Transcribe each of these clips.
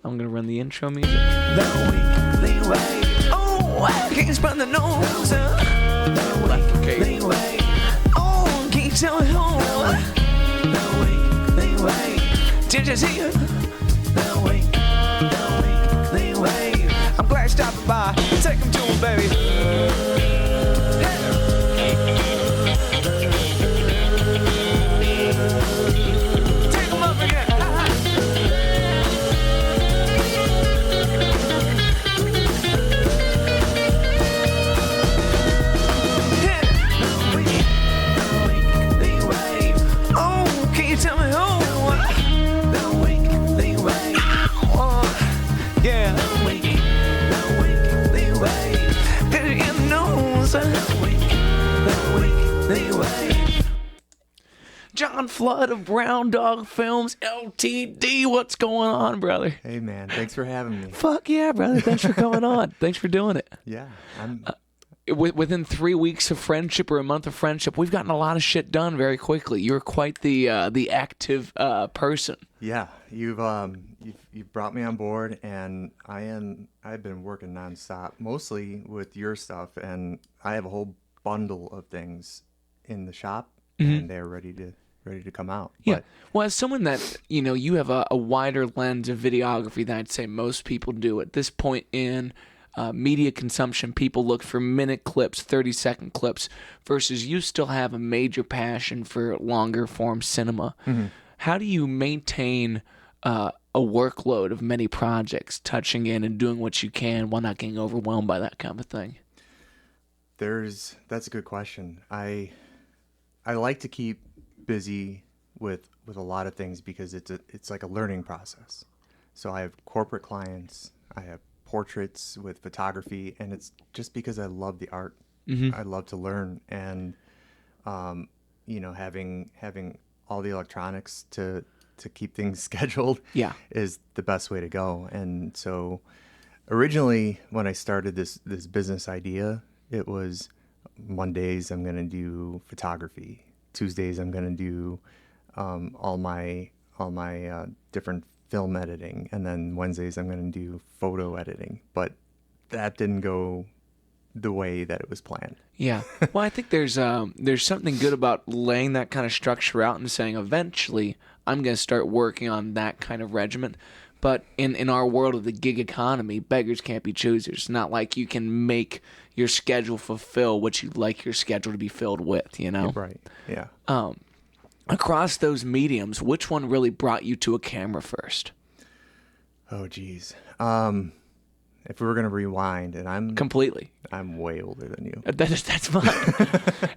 I'm going to run the intro music. The weekly way. Oh, I can't spend the nose. The weekly way. Oh, can't tell me home. The weekly way. Did you see it? The weekly way. I'm glad you stopped by. Take him to him, baby. Tell me who the weekly way. Yeah, the weekly way. Get it in the nose. The weekly way. Jon Flood of Brown Dog Films, LTD. What's going on, brother? Hey, man. Thanks for having me. Fuck yeah, brother. Thanks for coming on. Thanks for doing it. Yeah, Within 3 weeks of friendship or a month of friendship, we've gotten a lot of shit done very quickly. You're quite the active person. Yeah, you've brought me on board, and I've been working nonstop, mostly with your stuff, and I have a whole bundle of things in the shop, and they're ready to come out. Yeah. Well, as someone that you have a wider lens of videography than I'd say most people do at this point in media consumption. People look for minute clips, 30-second clips, versus you still have a major passion for longer form cinema. Mm-hmm. How do you maintain a workload of many projects, touching in and doing what you can while not getting overwhelmed by that kind of thing? That's a good question. I like to keep busy with a lot of things because it's like a learning process. So I have corporate clients, I have portraits with photography, and it's just because I love the art. Mm-hmm. I love to learn, and having all the electronics to keep things scheduled is the best way to go. And so originally when I started this business idea, it was Mondays I'm going to do photography, Tuesdays I'm going to do all my different film editing, and then Wednesdays I'm going to do photo editing. But that didn't go the way that it was planned. Yeah. Well, I think there's something good about laying that kind of structure out and saying eventually I'm going to start working on that kind of regimen. But in our world of the gig economy, beggars can't be choosers. It's not like you can make your schedule fulfill what you'd like your schedule to be filled with, Right. Yeah. Across those mediums, which one really brought you to a camera first? Oh, geez. If we were going to rewind, and I'm way older than you. That's fine.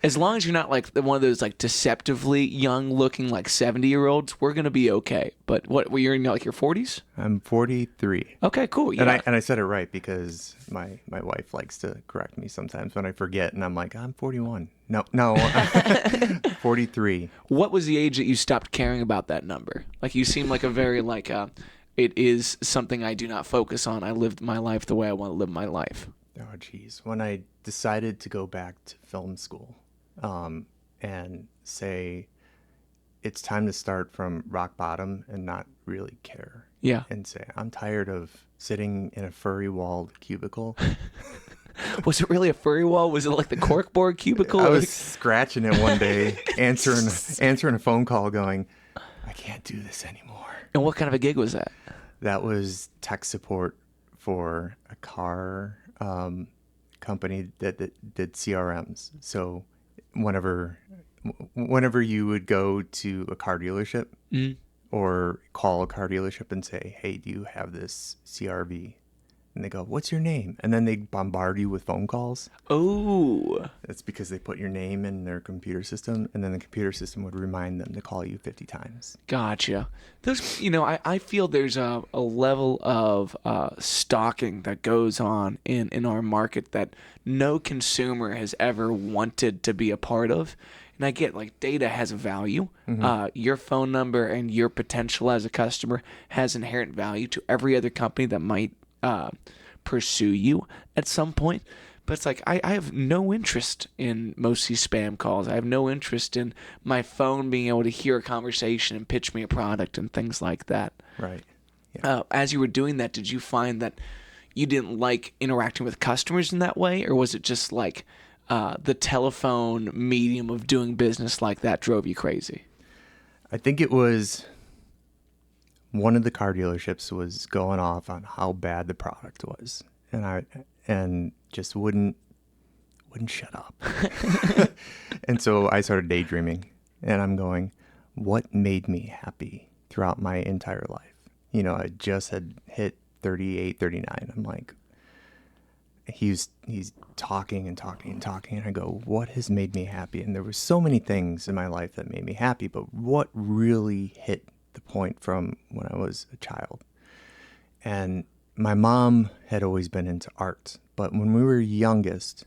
As long as you're not like one of those like deceptively young looking like 70-year-olds, we're going to be okay. But what, you're in like your 40s? I'm 43. Okay, cool. Yeah. And I said it right because my wife likes to correct me sometimes when I forget, and I'm like, I'm 41. No, 43. What was the age that you stopped caring about that number? Like, you seem like a very it is something I do not focus on. I lived my life the way I want to live my life. Oh, geez. When I decided to go back to film school and say it's time to start from rock bottom and not really care. Yeah. And say, I'm tired of sitting in a furry-walled cubicle. Was it really a furry wall? Was it like the corkboard cubicle? I was scratching it one day, answering a phone call going, I can't do this anymore. And what kind of a gig was that? That was tech support for a car company that did CRMs. So whenever you would go to a car dealership or call a car dealership and say, hey, do you have this CRV? And they go, what's your name? And then they bombard you with phone calls. Oh. That's because they put your name in their computer system, and then the computer system would remind them to call you 50 times. Gotcha. Those, I feel there's a level of stalking that goes on in our market that no consumer has ever wanted to be a part of. And I get, like, data has a value. Mm-hmm. Your phone number and your potential as a customer has inherent value to every other company that might pursue you at some point. But it's like, I have no interest in most of these spam calls. I have no interest in my phone being able to hear a conversation and pitch me a product and things like that. Right. Yeah. As you were doing that, did you find that you didn't like interacting with customers in that way, or was it just like the telephone medium of doing business like that drove you crazy? I think it was one of the car dealerships was going off on how bad the product was, and just wouldn't shut up. And so I started daydreaming, and I'm going, what made me happy throughout my entire life? I just had hit 38, 39. I'm like, he's talking and talking and talking, and I go, what has made me happy? And there were so many things in my life that made me happy, but what really hit the point from when I was a child? And my mom had always been into art, but when we were youngest,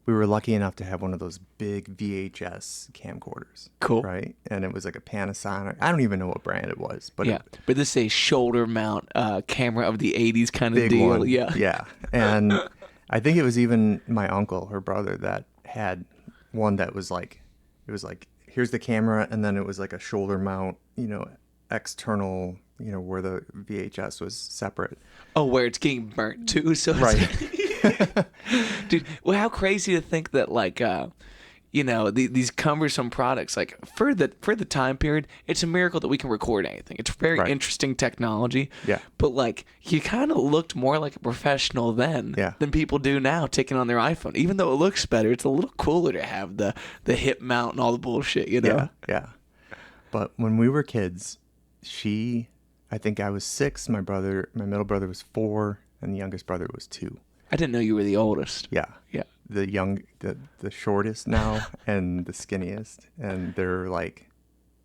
we were lucky enough to have one of those big VHS camcorders. Cool. Right? And it was like a Panasonic. I don't even know what brand it was, but yeah, but this is a shoulder mount camera of the '80s kind of big deal. one. Yeah, Yeah. And I think it was even my uncle, her brother, that had one that was like, it was like, here's the camera, and then it was like a shoulder mount, external, where the VHS was separate. Oh, where it's getting burnt too. So Right. dude, well, how crazy to think that like these cumbersome products, like for the time period, it's a miracle that we can record anything. It's very Right. interesting technology. Yeah. But like you kind of looked more like a professional then Yeah. than people do now taking on their iPhone. Even though it looks better, it's a little cooler to have the hip mount and all the bullshit, Yeah. Yeah. But when we were kids, I think I was 6, my middle brother was 4, and the youngest brother was 2. I didn't know you were the oldest. Yeah. Yeah. The shortest now and the skinniest, and they're like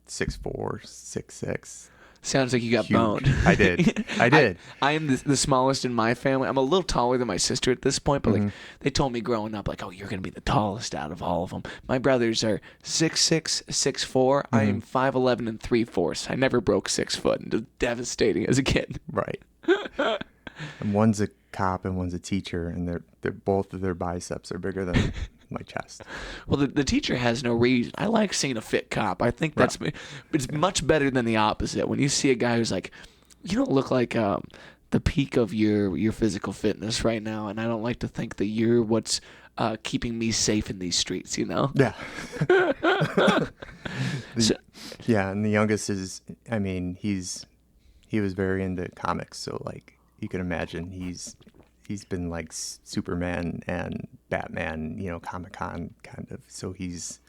6'4", 6'6". Sounds like you got Huge. boned. I did. I did. I am the smallest in my family. I'm a little taller than my sister at this point, but like they told me growing up, like, oh, you're gonna be the tallest out of all of them. My brothers are 6'6", 6'4". I am 5'11" and 3/4. I never broke 6 foot, and it was devastating as a kid. Right. And one's a cop and one's a teacher, and they're both of their biceps are bigger than my chest. Well, the teacher has no reason. I like seeing a fit cop. I think it's much better than the opposite. When you see a guy who's like, you don't look like the peak of your physical fitness right now, and I don't like to think that you're what's keeping me safe in these streets. Yeah. So, Yeah, and the youngest is, I mean, he was very into comics, so like you can imagine he's been like Superman and Batman, Comic-Con kind of. So he's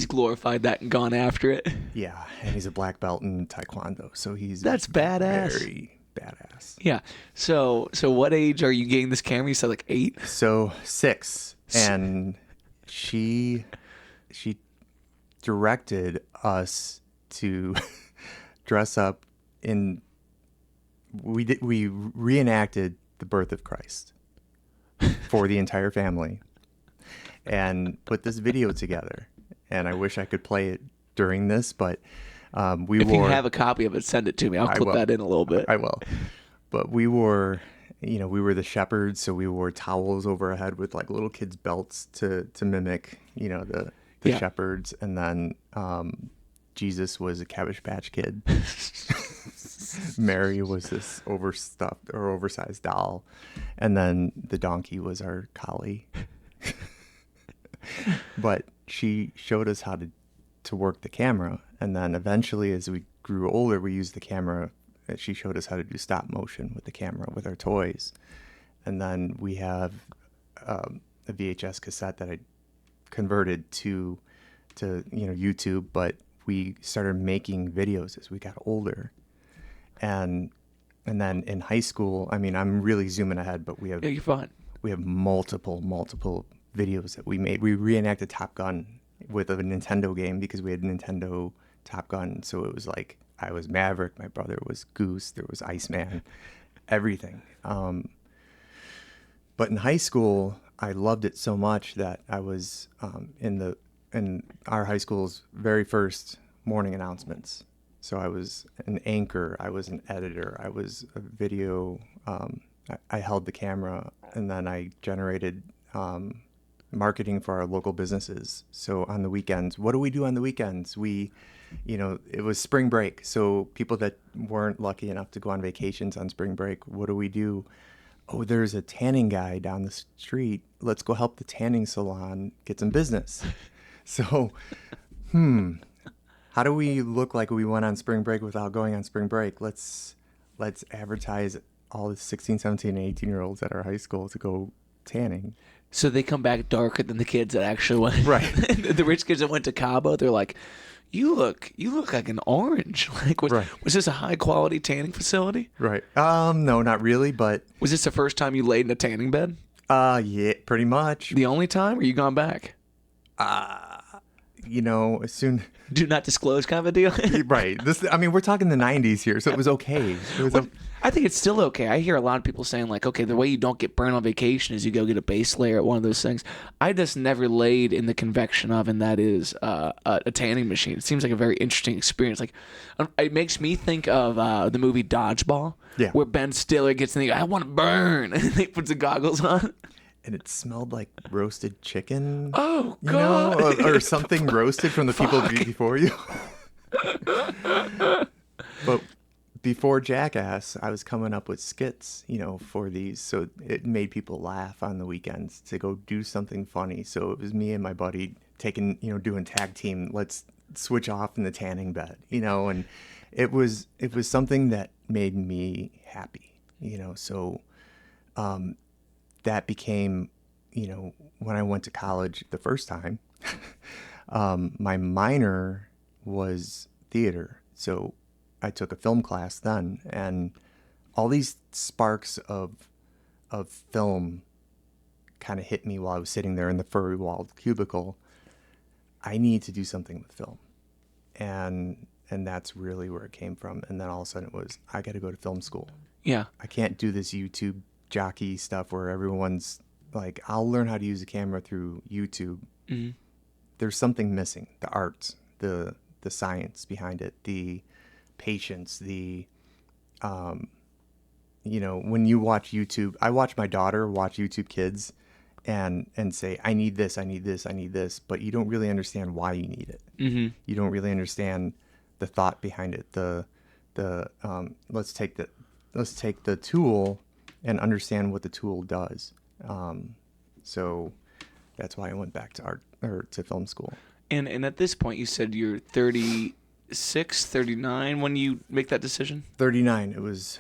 glorified that and gone after it. yeah, and he's a black belt in Taekwondo, so he's That's badass. Very badass. Yeah. So what age are you getting this camera? You said like 8? So 6, and she directed us to dress up in. We reenacted the birth of Christ for the entire family and put this video together. And I wish I could play it during this, but if you have a copy of it, send it to me. I'll clip that in a little bit. I will. But we wore the shepherds, so we wore towels over our head with like little kids' belts to mimic, the shepherds. And then Jesus was a Cabbage Patch Kid. Mary was this overstuffed or oversized doll, and then the donkey was our collie. But she showed us how to work the camera, and then eventually, as we grew older, we used the camera. She showed us how to do stop motion with the camera with our toys, and then we have a VHS cassette that I converted to YouTube, but we started making videos as we got older. And then in high school, I mean, I'm really zooming ahead, but we have you're fine. We have multiple videos that we made. We reenacted Top Gun with a Nintendo game because we had Nintendo Top Gun. So it was like I was Maverick, my brother was Goose, there was Iceman, everything. But in high school, I loved it so much that I was in our high school's very first morning announcements. So I was an anchor, I was an editor, I was a video, I held the camera, and then I generated marketing for our local businesses. So on the weekends, what do we do on the weekends? It was spring break. So people that weren't lucky enough to go on vacations on spring break, what do we do? Oh, there's a tanning guy down the street. Let's go help the tanning salon get some business. So, how do we look like we went on spring break without going on spring break? Let's advertise all the 16, 17, and 18-year-olds at our high school to go tanning. So they come back darker than the kids that actually went. Right. The rich kids that went to Cabo, they're like, you look like an orange. Like, Right. Was this a high quality tanning facility? Right. No, not really, but Was this the first time you laid in a tanning bed? yeah, pretty much. The only time, or you gone back? As soon Do not disclose kind of a deal. right. We're talking the 90s here, so it was okay. I think it's still okay. I hear a lot of people saying like, okay, the way you don't get burned on vacation is you go get a base layer at one of those things. I just never laid in the convection oven that is a tanning machine. It seems like a very interesting experience. Like, it makes me think of the movie Dodgeball, where Ben Stiller gets in the, I want to burn, and he puts the goggles on. And it smelled like roasted chicken. Oh, God. Or something roasted from the people before you. But before Jackass, I was coming up with skits, for these. So it made people laugh on the weekends to go do something funny. So it was me and my buddy doing tag team. Let's switch off in the tanning bed, and it was something that made me happy, so that became, when I went to college the first time, my minor was theater. So I took a film class then, and all these sparks of film kind of hit me while I was sitting there in the furry walled cubicle. I need to do something with film. And that's really where it came from. And then all of a sudden it was, I got to go to film school. Yeah. I can't do this YouTube jockey stuff where everyone's like, I'll learn how to use a camera through YouTube. Mm-hmm. There's something missing. The art, the science behind it, the patience, when you watch YouTube, I watch my daughter watch YouTube Kids and say, I need this, I need this, I need this, but you don't really understand why you need it. Mm-hmm. You don't really understand the thought behind it. Let's take the tool and understand what the tool does. So that's why I went back to art or to film school. And at this point, you said you're 36, 39 when you make that decision? 39. It was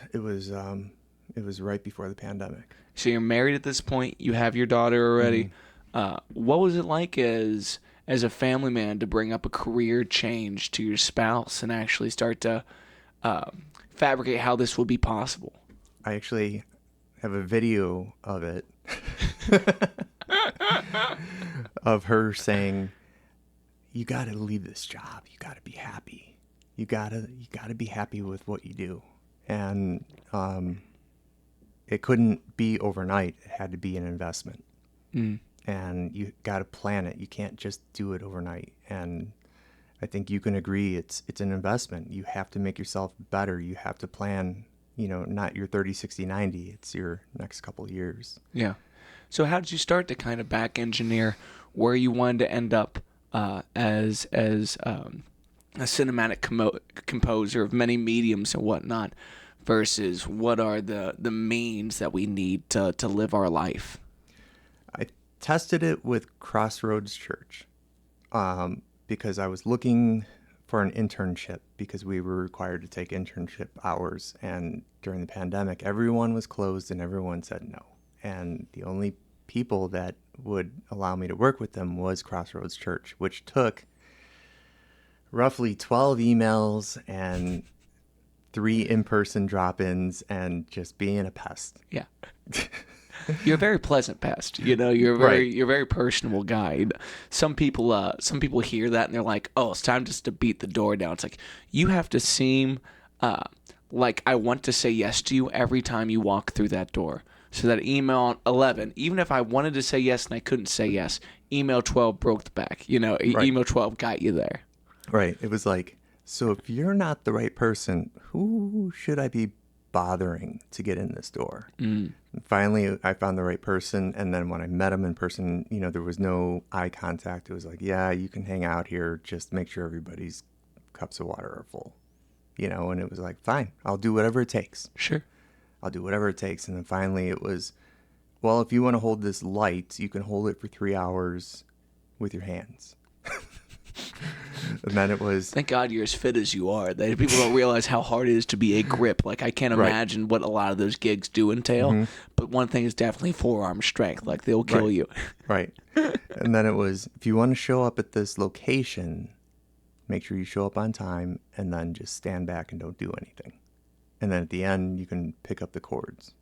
right before the pandemic. So you're married at this point. You have your daughter already. Mm-hmm. What was it like as a family man to bring up a career change to your spouse and actually start to fabricate how this will be possible? I actually have a video of it of her saying, you got to leave this job. You got to be happy. You got to be happy with what you do. And it couldn't be overnight. It had to be an investment. Mm. And you got to plan it. You can't just do it overnight. And I think you can agree it's an investment. You have to make yourself better. You have to plan, not your 30, 60, 90. It's your next couple of years. Yeah. So how did you start to kind of back engineer where you wanted to end up as a cinematic composer of many mediums and whatnot versus what are the means that we need to live our life? I tested it with Crossroads Church because I was looking for an internship because we were required to take internship hours. And during the pandemic, everyone was closed and everyone said no. And the only people that would allow me to work with them was Crossroads Church, which took roughly 12 emails and 3 in-person drop-ins and just being a pest. Yeah. You're a very pleasant pest. You're a very personable guy. Some people hear that and they're like, "Oh, it's time just to beat the door down." It's like you have to seem like I want to say yes to you every time you walk through that door. So that email 11, even if I wanted to say yes and I couldn't say yes, email 12 broke the back. Right. Email 12 got you there. Right. It was like, so if you're not the right person, who should I be bothering to get in this door? Mm. finally I found the right person, and then when I met him in person, there was no eye contact. It was like, yeah, you can hang out here, just make sure everybody's cups of water are full, and it was like, fine, I'll do whatever it takes. Sure. I'll do whatever it takes. And then finally it was, well, if you want to hold this light, you can hold it for 3 hours with your hands. And then it was... Thank God you're as fit as you are. People don't realize how hard it is to be a grip. Like, I can't imagine what a lot of those gigs do entail. Mm-hmm. But one thing is definitely forearm strength. Like, they'll kill you. Right. And then it was, if you want to show up at this location, make sure you show up on time, and then just stand back and don't do anything. And then at the end, you can pick up the cords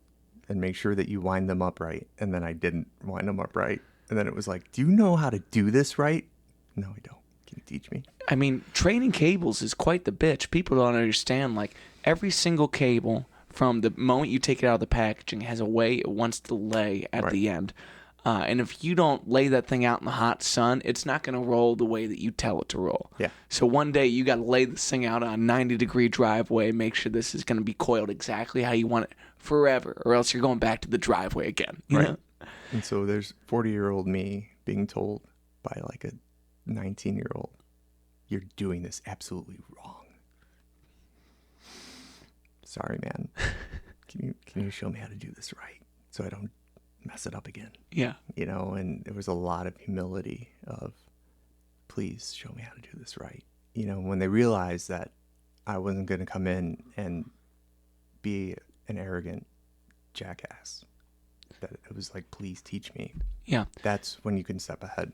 and make sure that you wind them up right. And then I didn't wind them up right. And then it was like, do you know how to do this right? No, I don't. Can you teach me? I mean, training cables is quite the bitch. People don't understand, like, every single cable from the moment you take it out of the packaging has a way it wants to lay at the end. And if you don't lay that thing out in the hot sun, it's not going to roll the way that you tell it to roll. Yeah. So one day you got to lay this thing out on a 90-degree driveway, make sure this is going to be coiled exactly how you want it forever, or else you're going back to the driveway again. You know? And so there's 40-year-old me being told by like a 19-year-old, you're doing this absolutely wrong. Sorry, man. Can you show me how to do this right so I don't mess it up again? Yeah. And there was a lot of humility of, please show me how to do this right. When they realized that I wasn't going to come in and be an arrogant jackass, that it was like, please teach me. Yeah. That's when you can step ahead.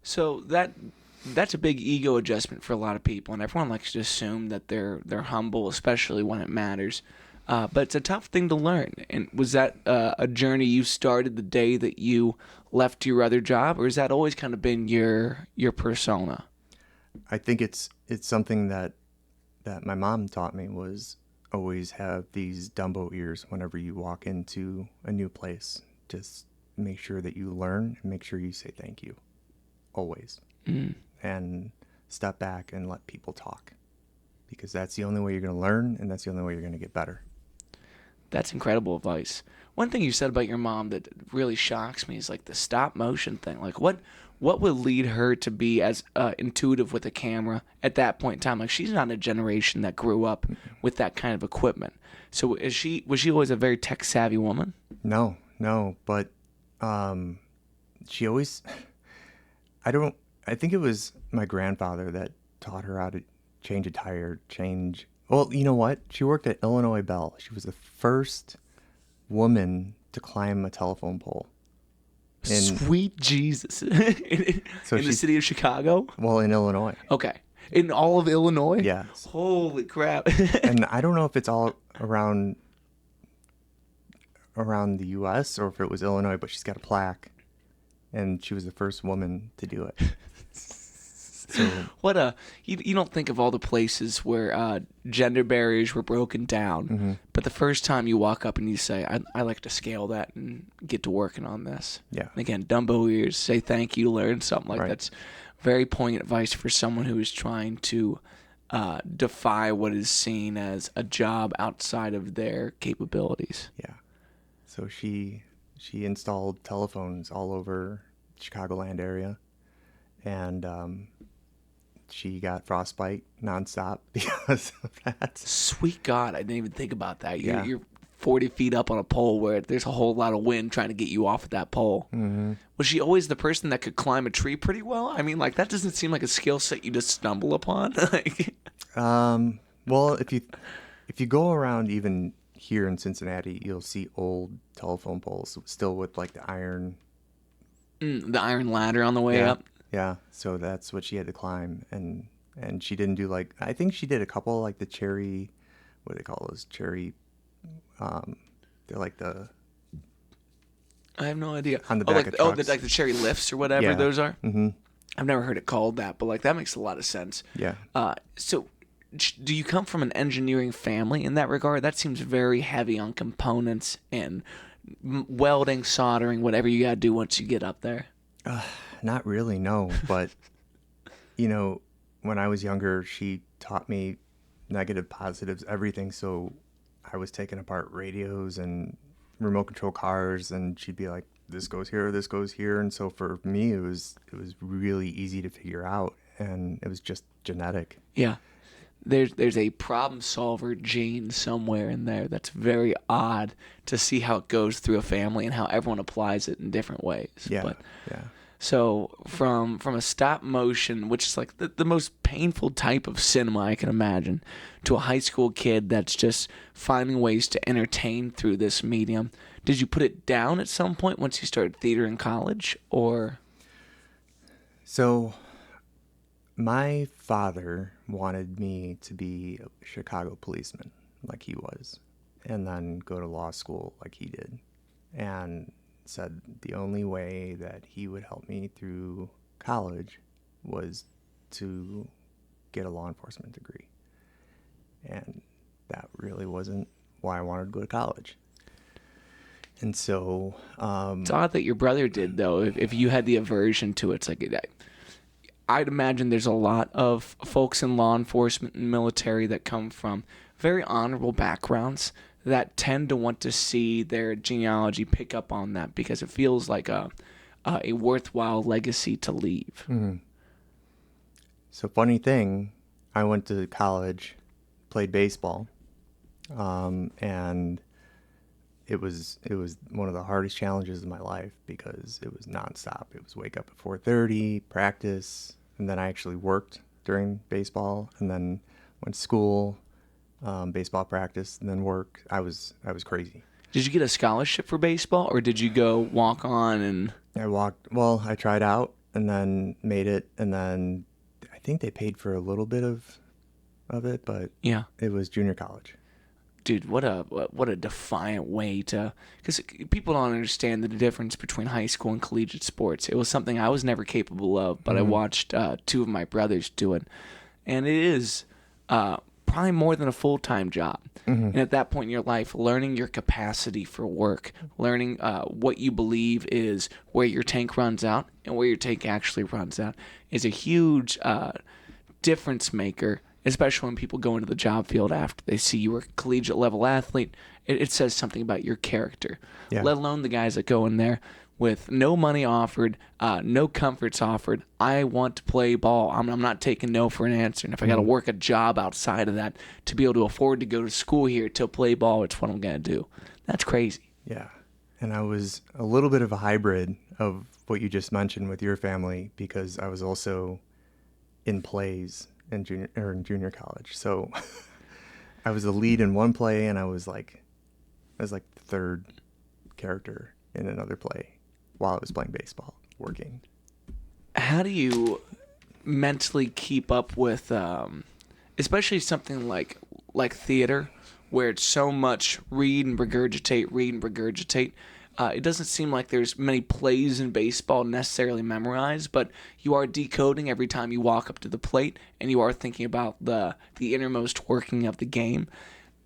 So that's a big ego adjustment for a lot of people, and everyone likes to assume that they're humble, especially when it matters. But it's a tough thing to learn. And was that a journey you started the day that you left your other job, or has that always kind of been your persona? I think it's something that my mom taught me, was always have these Dumbo ears whenever you walk into a new place. Just make sure that you learn and make sure you say thank you. Always. And step back and let people talk, because that's the only way you're going to learn, and that's the only way you're going to get better. That's incredible advice. One thing you said about your mom that really shocks me is like the stop motion thing. Like what would lead her to be as intuitive with a camera at that point in time? Like, she's not a generation that grew up with that kind of equipment. So was she always a very tech savvy woman? No, but she always... I think it was my grandfather that taught her how to change a tire, Well, you know what? She worked at Illinois Bell. She was the first woman to climb a telephone pole. Sweet Jesus. in the city of Chicago? Well, in Illinois. Okay. In all of Illinois? Yes. Holy crap. And I don't know if it's all around the U.S. or if it was Illinois, but she's got a plaque. And she was the first woman to do it. So you don't think of all the places where gender barriers were broken down, but the first time you walk up and you say, I like to scale that and get to working on this. Yeah. And again, Dumbo ears, say thank you, learn something like that's very poignant advice for someone who is trying to defy what is seen as a job outside of their capabilities. Yeah. So she installed telephones all over the Chicagoland area, and she got frostbite nonstop because of that. Sweet God, I didn't even think about that. You're 40 feet up on a pole where there's a whole lot of wind trying to get you off of that pole. Mm-hmm. Was she always the person that could climb a tree pretty well? I mean, like, that doesn't seem like a skill set you just stumble upon. Well, if you go around even here in Cincinnati, you'll see old telephone poles still with like the iron ladder on the way up. Yeah, so that's what she had to climb, and she didn't do like, I think she did a couple like the cherry, what do they call those, cherry, they're like the... I have no idea. On the back of trucks. Like the cherry lifts or whatever those are? Mm-hmm. I've never heard it called that, but like that makes a lot of sense. Yeah. So do you come from an engineering family in that regard? That seems very heavy on components and welding, soldering, whatever you got to do once you get up there. Not really, no. But, when I was younger, she taught me negative, positives, everything. So I was taking apart radios and remote control cars, and she'd be like, this goes here, this goes here. And so for me, it was really easy to figure out, and it was just genetic. Yeah. There's a problem solver gene somewhere in there that's very odd to see how it goes through a family and how everyone applies it in different ways. Yeah, But yeah. so from a stop motion, which is like the most painful type of cinema I can imagine, to a high school kid that's just finding ways to entertain through this medium. Did you put it down at some point once you started theater in college, or? So my father wanted me to be a Chicago policeman like he was, and then go to law school like he did, and said the only way that he would help me through college was to get a law enforcement degree. And that really wasn't why I wanted to go to college. And so It's odd that your brother did, though. If you had the aversion to it, it's like I'd imagine there's a lot of folks in law enforcement and military that come from very honorable backgrounds that tend to want to see their genealogy pick up on that because it feels like a worthwhile legacy to leave. So funny thing, I went to college, played baseball, and it was one of the hardest challenges of my life because it was nonstop. It was wake up at 4:30, practice, and then I actually worked during baseball, and then went to school, baseball practice, and then work. I was crazy. Did you get a scholarship for baseball, or did you go walk on and? I tried out and then made it, and then I think they paid for a little bit of it, but Yeah. it was junior college. Dude, what a defiant way to, because people don't understand the difference between high school and collegiate sports. It was something I was never capable of, but I watched two of my brothers do it, and it is probably more than a full-time job. And at that point in your life, learning your capacity for work, learning what you believe is where your tank runs out and where your tank actually runs out is a huge difference maker, especially when people go into the job field after they see you were a collegiate level athlete. It says something about your character, Yeah. let alone the guys that go in there with no money offered, no comforts offered. I want to play ball. I'm not taking no for an answer. And if I got to work a job outside of that to be able to afford to go to school here to play ball, it's what I'm going to do. That's crazy. Yeah. And I was a little bit of a hybrid of what you just mentioned with your family because I was also in plays in junior college. So I was the lead in one play, and I was like the third character in another play while I was playing baseball, working. How do you mentally keep up with, especially something like theater, where it's so much read and regurgitate? It doesn't seem like there's many plays in baseball necessarily memorized, but you are decoding every time you walk up to the plate, and you are thinking about the innermost working of the game.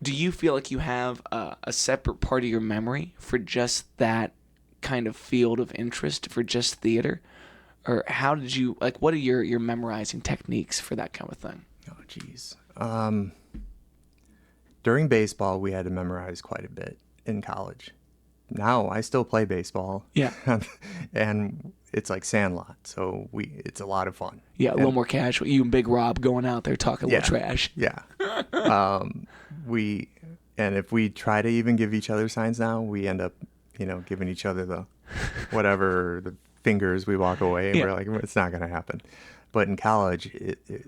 Do you feel like you have a separate part of your memory for just that kind of field of interest, for just theater? Or how did you, like, what are your memorizing techniques for that kind of thing? Oh, geez. During baseball, we had to memorize quite a bit in college. Now I still play baseball. Yeah. And it's like Sandlot, so it's a lot of fun. Yeah, a little more casual. You and Big Rob going out there talking a little trash. Yeah. And if we try to even give each other signs now, we end up, giving each other the fingers. We walk away, and Yeah. we're like, it's not going to happen. But in college,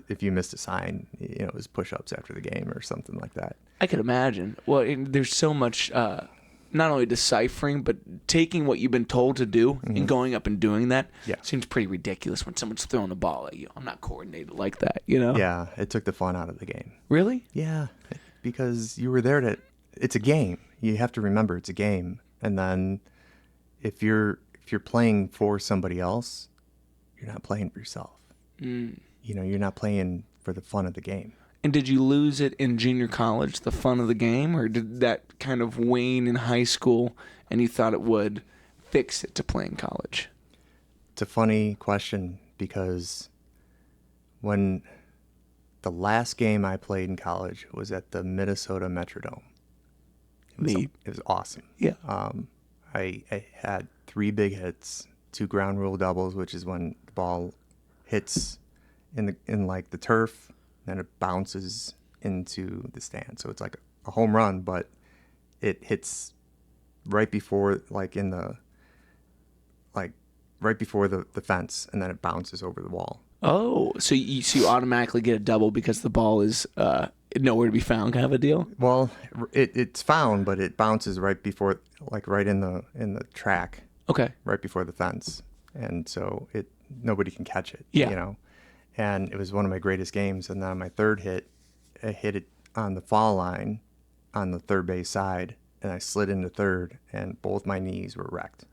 if you missed a sign, it was push-ups after the game or something like that. I could imagine. Well, there's so much, not only deciphering, but taking what you've been told to do and going up and doing that. Yeah. Seems pretty ridiculous when someone's throwing the ball at you. I'm not coordinated like that, you know? Yeah, it took the fun out of the game. Really? Yeah, because you were there it's a game. You have to remember it's a game. And then if you're playing for somebody else, you're not playing for yourself. You're not playing for the fun of the game. And did you lose it in junior college, the fun of the game, or did that kind of wane in high school and you thought it would fix it to play in college? It's a funny question because when the last game I played in college was at the Minnesota Metrodome. It was awesome. Yeah. I had 3 big hits, 2 ground rule doubles, which is when the ball hits in like the turf, then it bounces into the stand. So it's like a home run, but it hits right before right before the fence, and then it bounces over the wall. Oh, so you automatically get a double because the ball is nowhere to be found, kind of a deal. Well, it's found, but it bounces right before, like right in the track. Okay. Right before the fence, and so nobody can catch it. Yeah. You know, and it was one of my greatest games. And then on my third hit, I hit it on the foul line, on the third base side, and I slid into third, and both my knees were wrecked.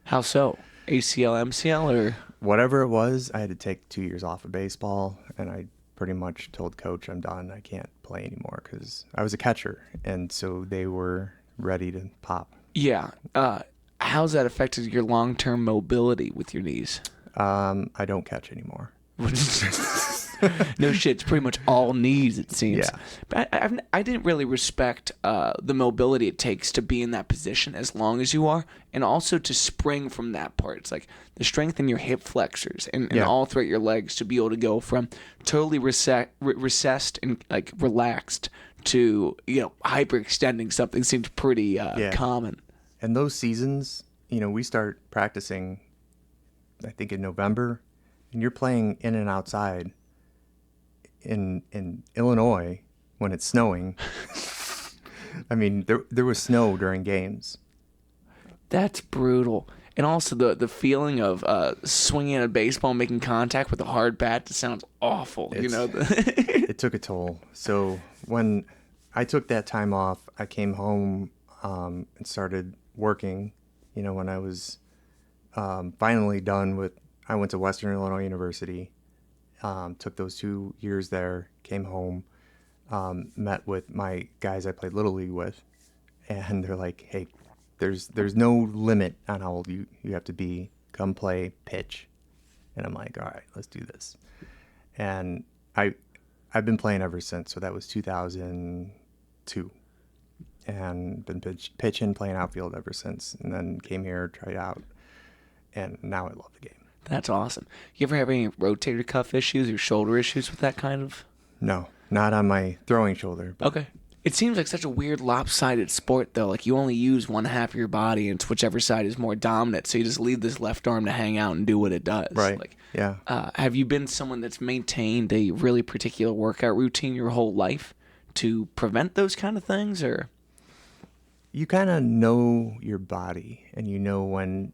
How so? ACL, MCL, or whatever it was? I had to take 2 years off of baseball, and I pretty much told coach I'm done. I can't play anymore because I was a catcher, and so they were ready to pop. Yeah. How's that affected your long-term mobility with your knees? I don't catch anymore. No shit, it's pretty much all knees, it seems. Yeah. But I didn't really respect the mobility it takes to be in that position as long as you are, and also to spring from that part. It's like the strength in your hip flexors and all throughout your legs to be able to go from totally recessed and like relaxed to hyperextending something seems pretty common. And those seasons, we start practicing, I think in November, and you're playing in and outside in Illinois when it's snowing. I mean, there was snow during games. That's brutal. And also the feeling of swinging at a baseball and making contact with a hard bat, that sounds awful. It took a toll. So when I took that time off, I came home and started working. When I was finally done with, I went to Western Illinois University, took those 2 years there, came home, met with my guys I played Little League with, and they're like, hey, there's no limit on how old you have to be. Come play, pitch. And I'm like, all right, let's do this. And I've been playing ever since. So that was 2002. And been pitching, playing outfield ever since. And then came here, tried out, and now I love the game. That's awesome. You ever have any rotator cuff issues or shoulder issues with that kind of? No, not on my throwing shoulder. But... Okay. It seems like such a weird lopsided sport, though. Like you only use one half of your body, and it's whichever side is more dominant. So you just leave this left arm to hang out and do what it does. Right. Like, yeah. Have you been someone that's maintained a really particular workout routine your whole life to prevent those kind of things, or? You kind of know your body, and you know when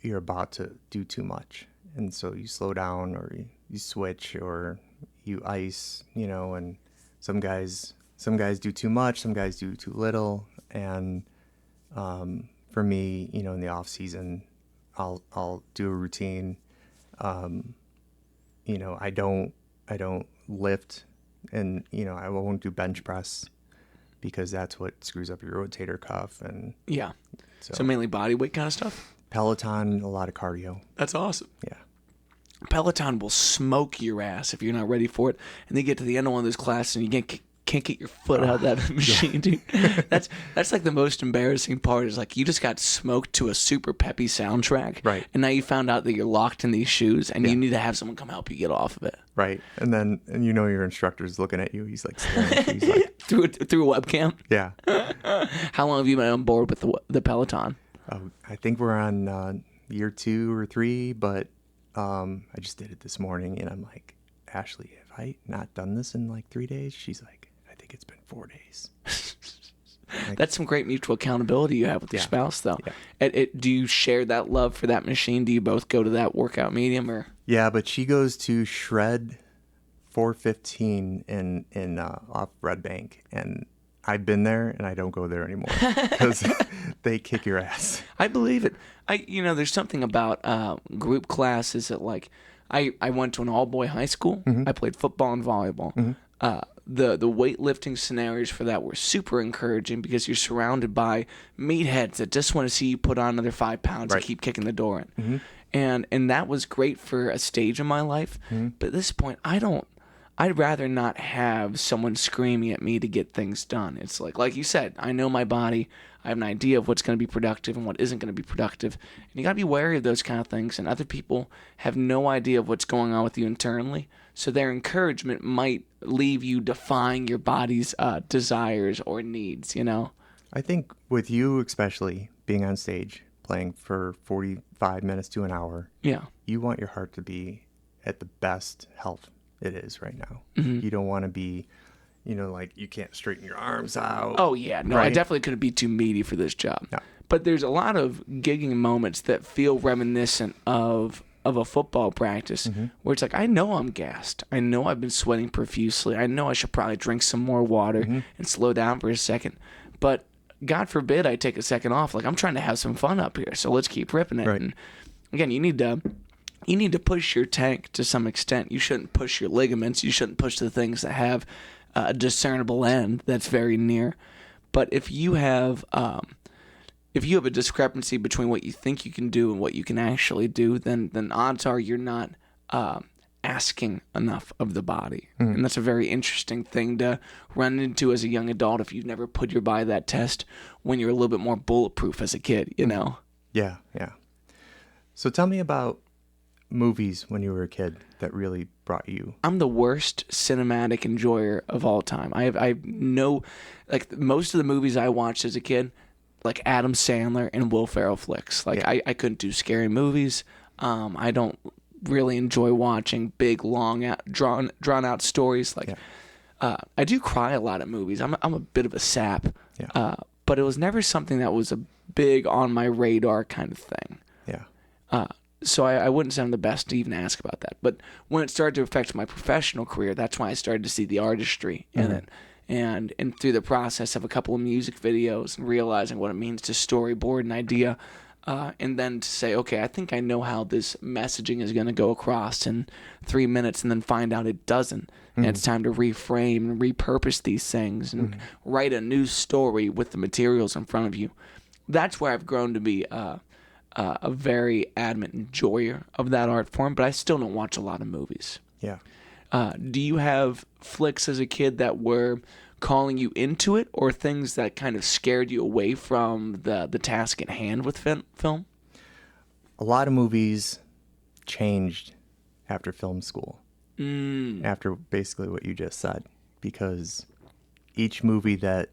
you're about to do too much, and so you slow down, or you switch, or you ice. And some guys do too much, some guys do too little, and for me, in the off season, I'll do a routine. I don't lift, and I won't do bench press because that's what screws up your rotator cuff, and yeah. So mainly body weight kind of stuff. Peloton, a lot of cardio. That's awesome. Yeah. Peloton will smoke your ass if you're not ready for it, and then you get to the end of one of those classes and you can't get your foot out of that machine, dude. That's like the most embarrassing part is like you just got smoked to a super peppy soundtrack, right? And now you found out that you're locked in these shoes and you need to have someone come help you get off of it, right? And your instructor's looking at you. He's like staring at you. He's like through a webcam. Yeah. How long have you been on board with the Peloton? I think we're on year 2 or 3, but I just did it this morning, and I'm like, Ashley, have I not done this in like 3 days? She's like, I think it's been 4 days. Like, that's some great mutual accountability you have with your spouse, though. Yeah. Do you share that love for that machine? Do you both go to that workout medium, or? Yeah, but she goes to Shred 415 in off Red Bank, and I've been there, and I don't go there anymore because they kick your ass. I believe it. There's something about group classes that, like, I went to an all-boy high school. Mm-hmm. I played football and volleyball. Mm-hmm. The weightlifting scenarios for that were super encouraging because you're surrounded by meatheads that just want to see you put on another 5 pounds and keep kicking the door in. Mm-hmm. And that was great for a stage in my life. Mm-hmm. But at this point, I don't I'd rather not have someone screaming at me to get things done. It's like you said, I know my body. I have an idea of what's going to be productive and what isn't going to be productive. And you got to be wary of those kind of things. And other people have no idea of what's going on with you internally. So their encouragement might leave you defying your body's desires or needs, you know? I think with you, especially being on stage, playing for 45 minutes to an hour, Yeah. you want your heart to be at the best health it is right now. Mm-hmm. You don't want to be, like you can't straighten your arms out. Oh, yeah. No, I right? definitely couldn't be too meaty for this job. No. But there's a lot of gigging moments that feel reminiscent of a football practice where it's like, I know I'm gassed. I know I've been sweating profusely. I know I should probably drink some more water and slow down for a second. But God forbid I take a second off. Like, I'm trying to have some fun up here, so let's keep ripping it. Right. And again, you need to push your tank to some extent. You shouldn't push your ligaments. You shouldn't push the things that have a discernible end that's very near. But if you have a discrepancy between what you think you can do and what you can actually do, then odds are you're not asking enough of the body. And that's a very interesting thing to run into as a young adult if you've never put your body that test when you're a little bit more bulletproof as a kid, you know? Yeah, yeah. So tell me about movies when you were a kid that really brought you. I'm the worst cinematic enjoyer of all time. I know, like, most of the movies I watched as a kid, like Adam Sandler and Will Ferrell flicks. Like, Yeah. I couldn't do scary movies. I don't really enjoy watching big, long, drawn out stories. Like, I do cry a lot at movies. I'm a bit of a sap. Yeah. But it was never something that was a big on my radar kind of thing. Yeah. So I wouldn't say I'm the best to even ask about that. But when it started to affect my professional career, that's when I started to see the artistry in it. And through the process of a couple of music videos and realizing what it means to storyboard an idea, and then to say, okay, I think I know how this messaging is going to go across in 3 minutes, and then find out it doesn't. And it's time to reframe and repurpose these things and write a new story with the materials in front of you. That's where I've grown to be a very adamant enjoyer of that art form, but I still don't watch a lot of movies. Yeah. Do you have flicks as a kid that were calling you into it, or things that kind of scared you away from the task at hand with film? A lot of movies changed after film school. After basically what you just said, because each movie that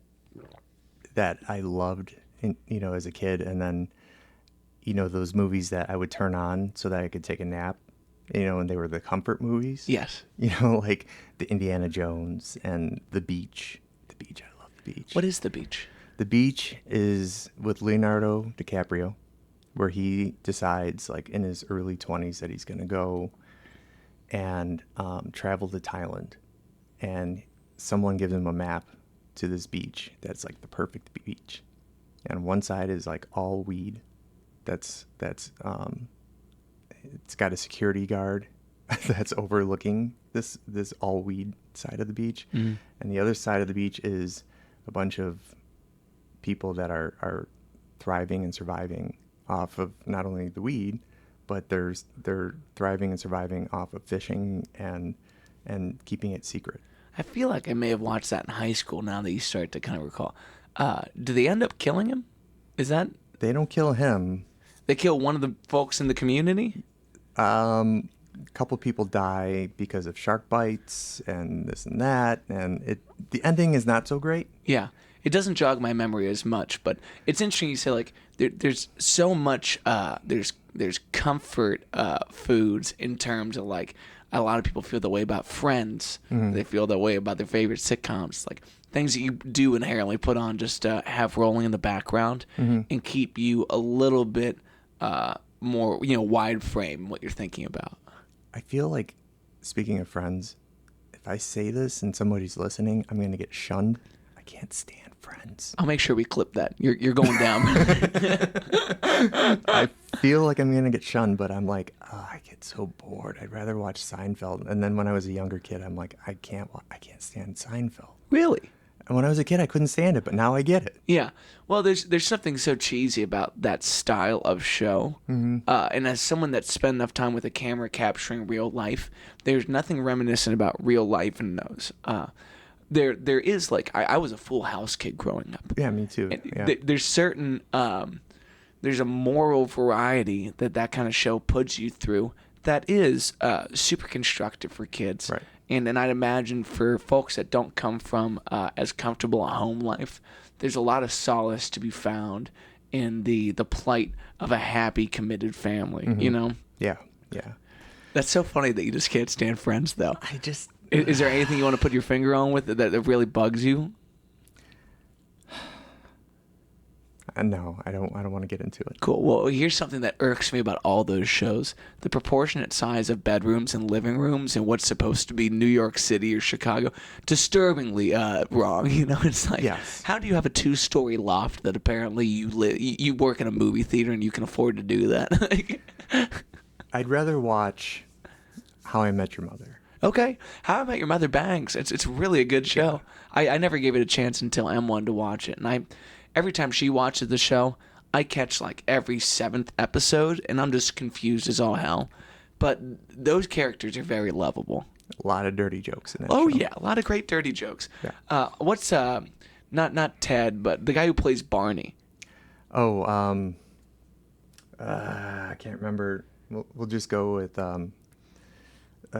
I loved, as a kid, and then those movies that I would turn on so that I could take a nap, and they were the comfort movies. Yes. Like the Indiana Jones and The Beach. The Beach, I love The Beach. What is The Beach? The Beach is with Leonardo DiCaprio, where he decides, like, in his early 20s that he's going to go and travel to Thailand. And someone gives him a map to this beach that's, like, the perfect beach. And one side is, like, all weed. That's it's got a security guard that's overlooking this all weed side of the beach, and the other side of the beach is a bunch of people that are thriving and surviving off of not only the weed, but they're thriving and surviving off of fishing and keeping it secret. I feel like I may have watched that in high school. Now that you start to kind of recall, do they end up killing him? Is that They don't kill him. They kill one of the folks in the community? A couple people die because of shark bites and this and that, and the ending is not so great. Yeah. It doesn't jog my memory as much, but it's interesting you say, like, there's so much, there's comfort foods in terms of, like, a lot of people feel the way about Friends. They feel the way about their favorite sitcoms. Like, things that you do inherently put on just to have rolling in the background and keep you a little bit more, wide frame what you're thinking about. I feel like, speaking of Friends, if I say this and somebody's listening, I'm going to get shunned. I can't stand Friends. I'll make sure we clip that. You're going down. I feel like I'm going to get shunned, but I'm like, I get so bored. I'd rather watch Seinfeld. And then when I was a younger kid, I'm like, I can't stand Seinfeld. Really? And when I was a kid, I couldn't stand it, but now I get it. Yeah. Well, there's something so cheesy about that style of show. Mm-hmm. And as someone that's spent enough time with a camera capturing real life, there's nothing reminiscent about real life in those. There is like I was a Full House kid growing up. Yeah, me too. And Yeah. there's certain there's a moral variety that kind of show puts you through that is super constructive for kids. Right. And I'd imagine for folks that don't come from as comfortable a home life, there's a lot of solace to be found in the plight of a happy, committed family, Mm-hmm. you know? Yeah. Yeah. That's so funny that you just can't stand Friends, though. I just... Is there anything you want to put your finger on with it that really bugs you? No, I don't want to get into it. Cool. Well, here's something that irks me about all those shows. The proportionate size of bedrooms and living rooms in what's supposed to be New York City or Chicago. Disturbingly wrong. You know, it's like, Yes. How do you have a 2-story loft that apparently you work in a movie theater and you can afford to do that? I'd rather watch How I Met Your Mother. Okay. How About Your Mother bangs. It's really a good show. I never gave it a chance until Em wanted to watch it. And every time she watches the show, I catch like every 7th episode, and I'm just confused as all hell. But those characters are very lovable. A lot of dirty jokes in that Oh, show. yeah. A lot of great dirty jokes. Yeah. What's, not Ted, but the guy who plays Barney? Oh, I can't remember. We'll just go with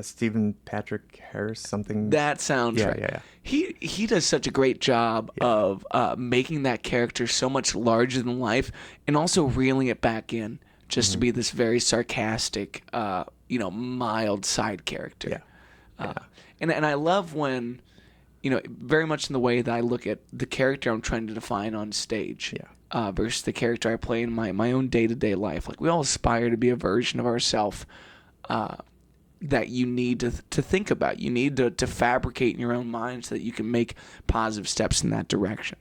Stephen Patrick Harris, something. That sounds right. Yeah. He does such a great job of making that character so much larger than life, and also reeling it back in just to be this very sarcastic, mild side character. Yeah. And I love when, very much in the way that I look at the character I'm trying to define on stage. Yeah. Versus the character I play in my own day-to-day life. Like, we all aspire to be a version of ourselves that you need to think about. You need to fabricate in your own mind so that you can make positive steps in that direction.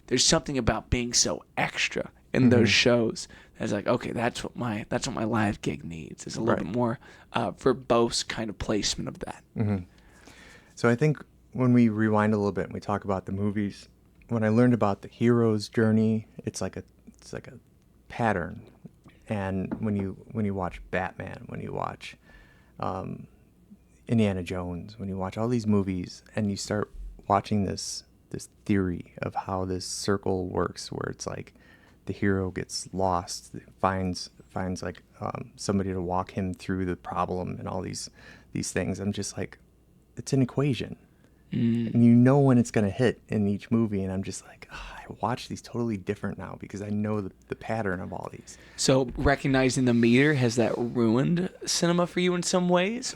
There's something about being so extra in those shows that's like, okay, that's what my live gig needs. Is a little bit more verbose kind of placement of that. Mm-hmm. So I think when we rewind a little bit and we talk about the movies, when I learned about the hero's journey, it's like a pattern. And when you watch Batman, when you watch Indiana Jones, when you watch all these movies and you start watching this theory of how this circle works, where it's like the hero gets lost, finds like somebody to walk him through the problem and all these things. I'm just like, it's an equation. And you know when it's going to hit in each movie, and I'm just like, I watch these totally different now because I know the pattern of all these. So recognizing the meter, has that ruined cinema for you in some ways?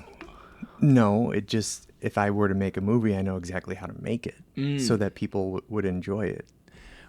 No, it just, if I were to make a movie, I know exactly how to make it so that people would enjoy it.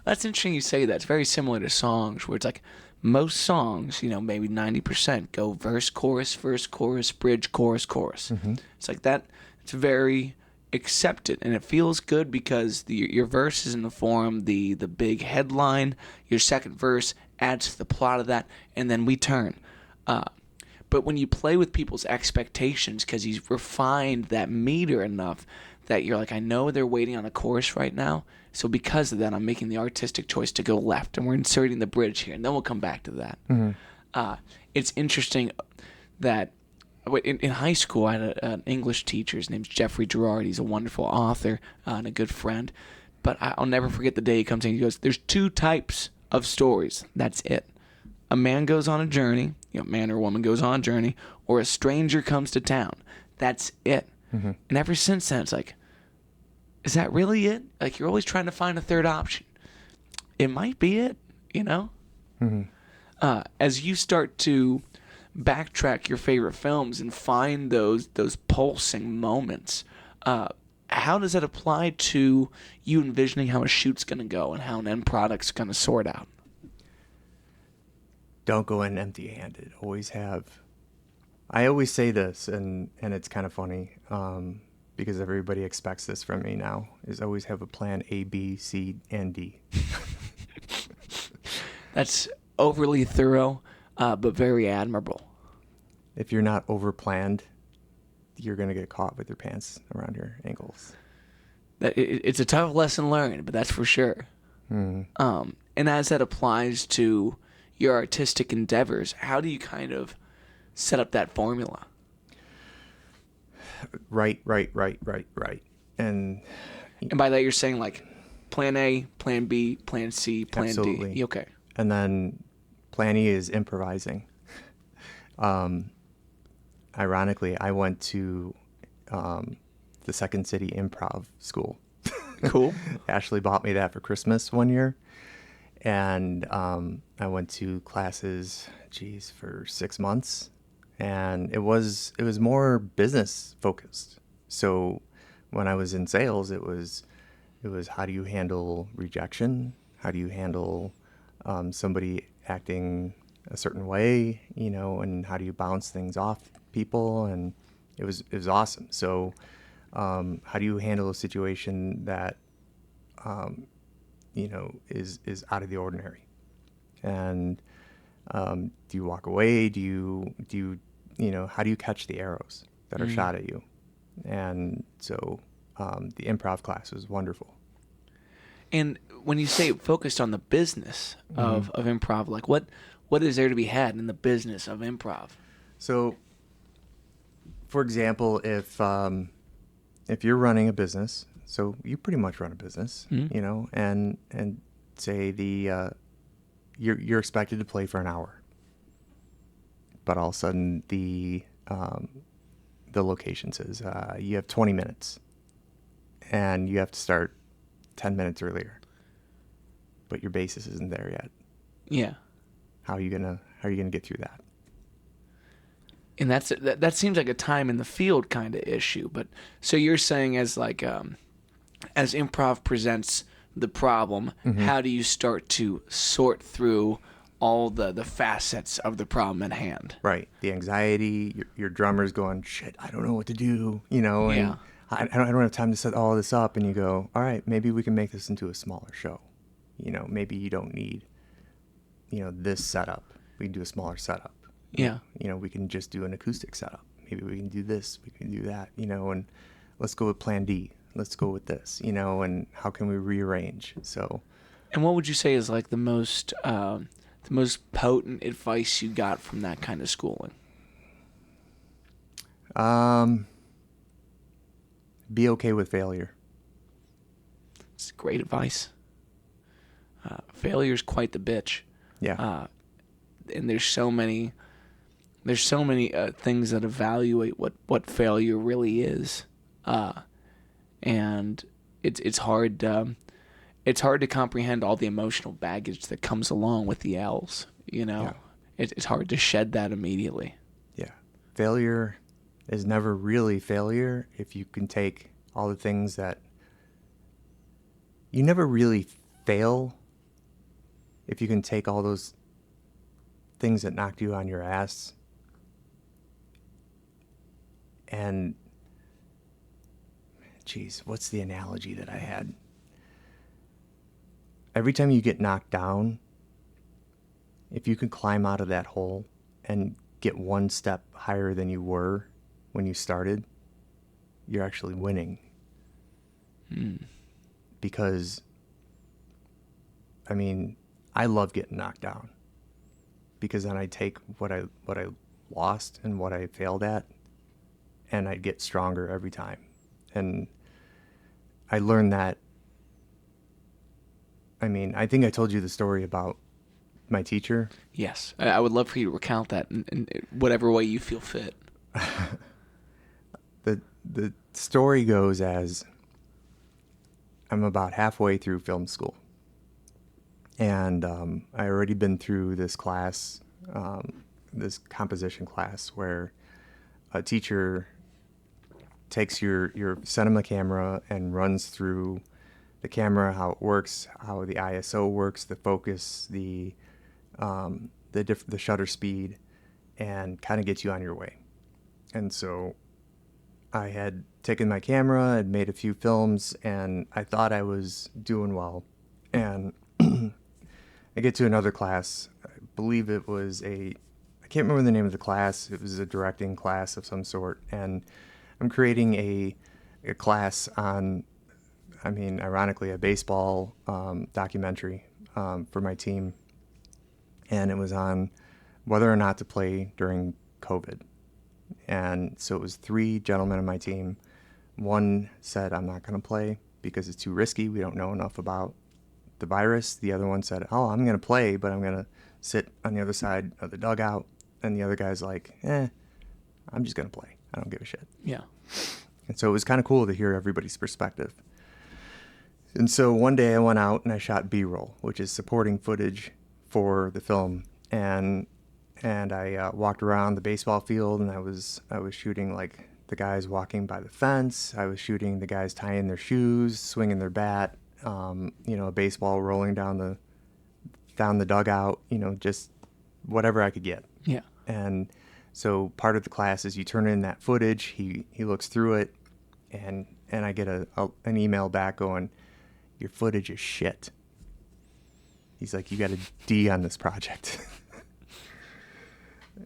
That's interesting you say that. It's very similar to songs where it's like most songs, maybe 90% go verse, chorus, bridge, chorus. Mm-hmm. It's like that. It's very accepted, and it feels good because your verse is in the form, the big headline, your second verse adds to the plot of that, and then we turn. But when you play with people's expectations, because he's refined that meter enough that you're like, I know they're waiting on a chorus right now, so because of that, I'm making the artistic choice to go left, and we're inserting the bridge here, and then we'll come back to that. Mm-hmm. It's interesting that in high school, I had an English teacher. His name's Jeffrey Gerard. He's a wonderful author and a good friend. But I'll never forget the day he comes in. He goes, there's 2 types of stories. That's it. A man goes on a journey, man or woman goes on a journey, or a stranger comes to town. That's it. Mm-hmm. And ever since then, it's like, is that really it? Like, you're always trying to find a third option. It might be it, Mm-hmm. As you start to backtrack your favorite films and find those pulsing moments, how does that apply to you envisioning how a shoot's going to go and how an end product's going to sort out? Don't go in empty-handed. I always say this, and it's kind of funny because everybody expects this from me now, is always have a plan A, B, C, and D. That's overly thorough, but very admirable. If you're not over-planned, you're going to get caught with your pants around your ankles. It's a tough lesson learned, but that's for sure. Mm. And as that applies to your artistic endeavors, how do you kind of set up that formula? Right, right, right, right, right. And And by that, you're saying like plan A, plan B, plan C, plan D. absolutely. Okay. And then plan E is improvising. Ironically, I went to the Second City Improv School. Cool. Ashley bought me that for Christmas one year. And I went to classes, for 6 months. And it was more business focused. So when I was in sales, it was how do you handle rejection? How do you handle somebody acting a certain way, and how do you bounce things off people? And it was awesome. So how do you handle a situation that is out of the ordinary? And do you walk away? Do you how do you catch the arrows that are shot at you? And so the improv class was wonderful. And when you say focused on the business of improv, like what is there to be had in the business of improv? So, for example, if you're running a business, so you pretty much run a business, and say you're expected to play for an hour, but all of a sudden the location says you have 20 minutes, and you have to start 10 minutes earlier, but your basis isn't there yet. Yeah. How are you gonna get through that? And that seems like a time in the field kind of issue. But so you're saying as like as improv presents the problem, how do you start to sort through all the facets of the problem at hand? Right. The anxiety, your drummer's going, shit, I don't know what to do, and Yeah. I don't have time to set all this up. And you go, all right, maybe we can make this into a smaller show. Maybe you don't need, this setup. We can do a smaller setup. Yeah. We can just do an acoustic setup. Maybe we can do this, we can do that, and let's go with plan D. Let's go with this, and how can we rearrange? So, And what would you say is like the most potent advice you got from that kind of schooling? be okay with failure. It's great advice. Failure's quite the bitch. Yeah. And there's so many things that evaluate what failure really is, and it's hard to comprehend all the emotional baggage that comes along with the L's. Yeah. It's hard to shed that immediately. Yeah. Failure is never really failure if you can take all the things that you never really fail if you can take all those things that knocked you on your ass and geez, what's the analogy that I had? Every time you get knocked down, if you can climb out of that hole and get one step higher than you were when you started, you're actually winning. Because, I mean, I love getting knocked down because then I take what I lost and what I failed at, and I get stronger every time. And I learned that. I mean, I think I told you the story about my teacher. Yes, I would love for you to recount that in whatever way you feel fit. The story goes as I'm about halfway through film school, and I already been through this class, this composition class, where a teacher takes your cinema camera and runs through the camera, how it works, how the ISO works, the focus, the shutter speed, and kind of gets you on your way. And so I had taken my camera, I'd made a few films, and I thought I was doing well. And I get to another class. I believe it was I can't remember the name of the class. It was a directing class of some sort. And I'm creating a class on I mean, ironically, a baseball documentary for my team, and it was on whether or not to play during COVID. And so it was 3 gentlemen on my team. One said, I'm not going to play because it's too risky. We don't know enough about the virus. The other one said, oh, I'm going to play, but I'm going to sit on the other side of the dugout. And the other guy's like, I'm just going to play. I don't give a shit. Yeah. And so it was kind of cool to hear everybody's perspective. And so one day I went out and I shot B-roll, which is supporting footage for the film. And I walked around the baseball field, and I was shooting like the guys walking by the fence. I was shooting the guys tying their shoes, swinging their bat, a baseball rolling down the dugout, just whatever I could get. Yeah. And so part of the class is you turn in that footage. He looks through it, and I get an email back going, your footage is shit. He's like, you got a D on this project.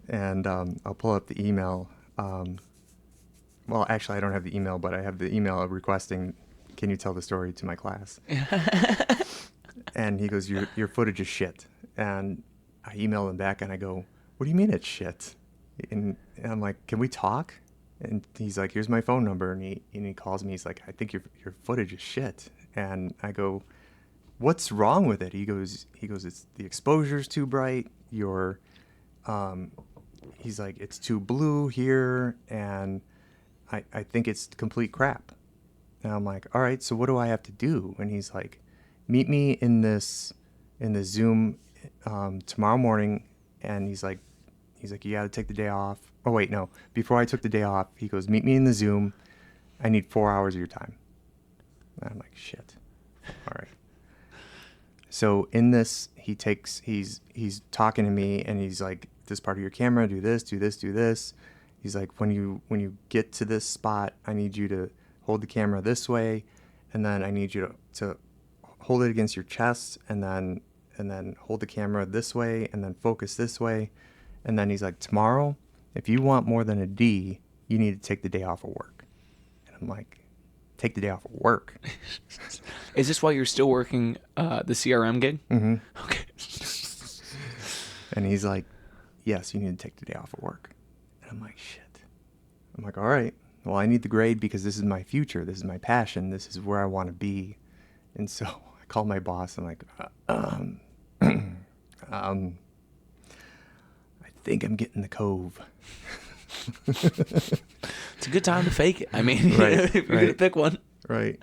And I'll pull up the email. Well, actually, I don't have the email, but I have the email requesting, can you tell the story to my class? And he goes, your footage is shit. And I email him back, and I go, what do you mean it's shit? And I'm like, can we talk? And he's like, here's my phone number. And he calls me. He's like, I think your footage is shit. And I go, what's wrong with it? He goes, it's the exposure's too bright. He's like, it's too blue here, and I think it's complete crap. And I'm like, all right, so what do I have to do? And he's like, meet me in the Zoom tomorrow morning. And he's like, you got to take the day off. Oh wait, no. Before I took the day off, he goes, meet me in the Zoom. I need 4 hours of your time. And I'm like, shit. All right. So in this, he's talking to me, and he's like, this part of your camera, do this, do this, do this. He's like, when you get to this spot, I need you to hold the camera this way, and then I need you to hold it against your chest, and then hold the camera this way, and then focus this way. And then he's like, tomorrow, if you want more than a D, you need to take the day off of work. And I'm like, take the day off of work? Is this while you're still working the CRM gig? Mm-hmm. Okay. And he's like, yes, you need to take the day off of work. And I'm like, shit. I'm like, all right. Well, I need the grade because this is my future. This is my passion. This is where I want to be. And so I called my boss. I'm like, I think I'm getting the cove. It's a good time to fake it. I mean, right, if you're going to pick one. Right.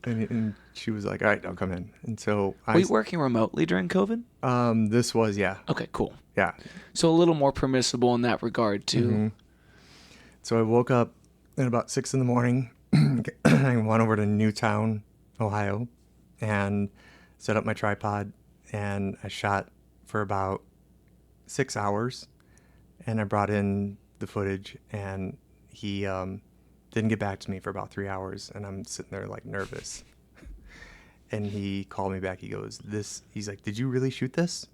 And she was like, all right, I'll come in. And so Were you working remotely during COVID? This was, yeah. Okay, cool. Yeah. So a little more permissible in that regard, too. Mm-hmm. So I woke up at about 6 in the morning. I went over to Newtown, Ohio, and set up my tripod, and I shot for about 6 hours, and I brought in the footage, and he didn't get back to me for about 3 hours, and I'm sitting there like nervous. And he called me back. He goes, he's like, did you really shoot this?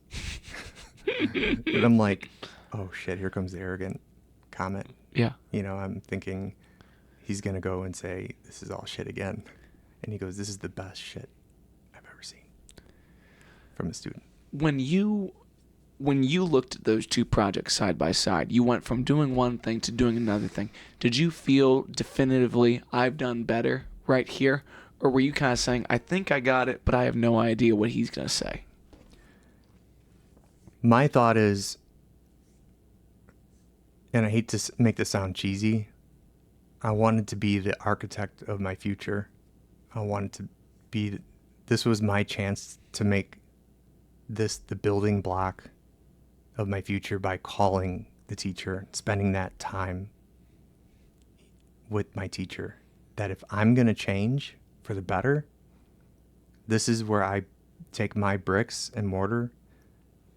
And I'm like, oh shit, here comes the arrogant comment. Yeah. I'm thinking he's going to go and say, this is all shit again. And he goes, this is the best shit I've ever seen from a student. When you looked at those two projects side by side, you went from doing one thing to doing another thing. Did you feel definitively, I've done better right here? Or were you kind of saying, I think I got it, but I have no idea what he's going to say? My thought is, and I hate to make this sound cheesy, I wanted to be the architect of my future. I wanted to be, this was my chance to make this the building block of my future by calling the teacher, spending that time with my teacher. That if I'm going to change for the better, this is where I take my bricks and mortar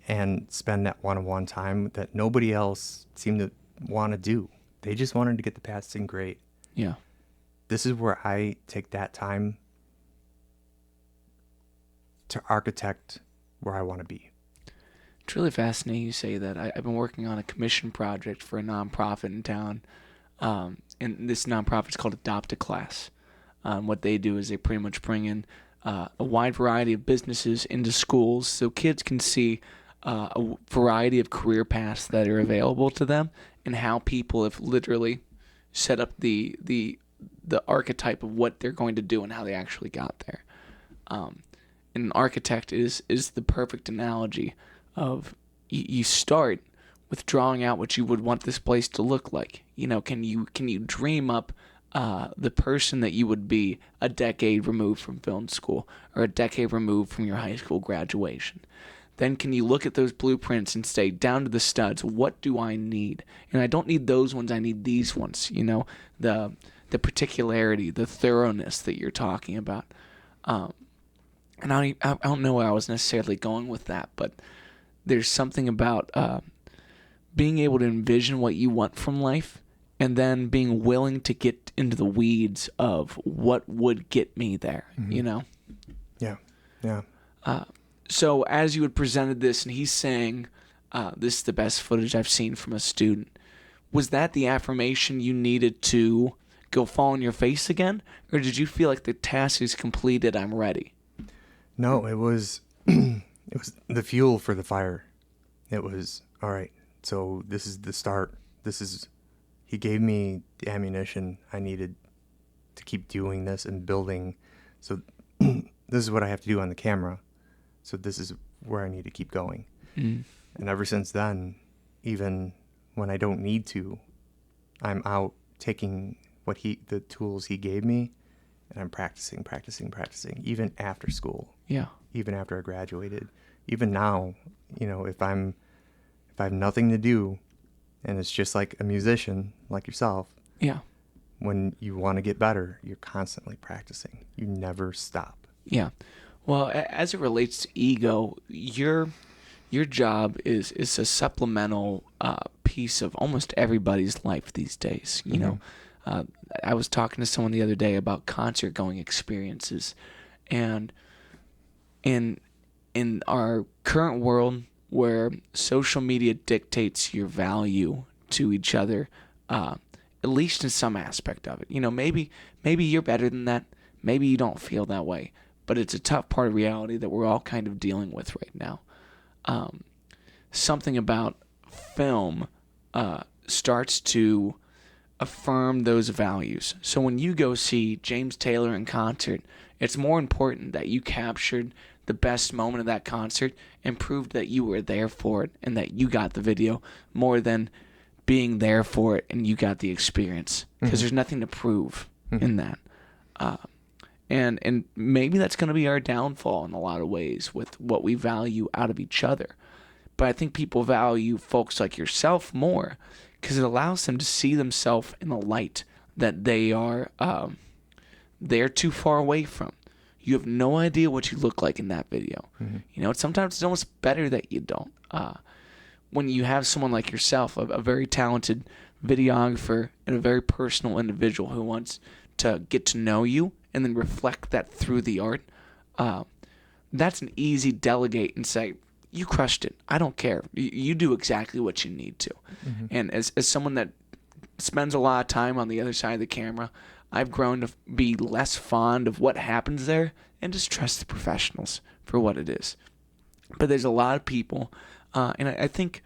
and spend that one-on-one time that nobody else seemed to want to do. They just wanted to get the passing grade. Yeah. This is where I take that time to architect where I want to be. It's really fascinating you say that. I've been working on a commission project for a nonprofit in town, and this nonprofit is called Adopt a Class. What they do is they pretty much bring in a wide variety of businesses into schools so kids can see a variety of career paths that are available to them and how people have literally set up the archetype of what they're going to do and how they actually got there. And an architect is the perfect analogy of you start with drawing out what you would want this place to look like. Can you dream up the person that you would be a decade removed from film school or a decade removed from your high school graduation? Then can you look at those blueprints and say, down to the studs, what do I need? And I don't need those ones, I need these ones, the particularity, the thoroughness that you're talking about. And I don't know where I was necessarily going with that, but there's something about being able to envision what you want from life and then being willing to get into the weeds of what would get me there, Yeah. So as you had presented this and he's saying, this is the best footage I've seen from a student, was that the affirmation you needed to go fall on your face again? Or did you feel like the task is completed, I'm ready? No, it was it was the fuel for the fire. It was, all right, so this is the start. He gave me the ammunition I needed to keep doing this and building. So this is what I have to do on the camera. So this is where I need to keep going. Mm. And ever since then, even when I don't need to, I'm out taking the tools he gave me, and I'm practicing, even after school. Yeah. Even after I graduated. Even now, if I have nothing to do, and it's just like a musician like yourself. Yeah. When you want to get better, you're constantly practicing. You never stop. Yeah. Well, as it relates to ego, your job is a supplemental piece of almost everybody's life these days. I was talking to someone the other day about concert going experiences, and in our current world where social media dictates your value to each other, at least in some aspect of it. Maybe you're better than that. Maybe you don't feel that way. But it's a tough part of reality that we're all kind of dealing with right now. Something about film starts to affirm those values. So when you go see James Taylor in concert, it's more important that you captured the best moment of that concert and proved that you were there for it and that you got the video more than being there for it and you got the experience. Because there's nothing to prove in that. And maybe that's going to be our downfall in a lot of ways with what we value out of each other. But I think people value folks like yourself more because it allows them to see themselves in a light that they're too far away from. You have no idea what you look like in that video. Mm-hmm. Sometimes it's almost better that you don't. When you have someone like yourself, a very talented videographer and a very personal individual who wants to get to know you and then reflect that through the art, that's an easy delegate and say, you crushed it. I don't care. You do exactly what you need to. Mm-hmm. And as someone that spends a lot of time on the other side of the camera, I've grown to be less fond of what happens there and just trust the professionals for what it is. But there's a lot of people, and I think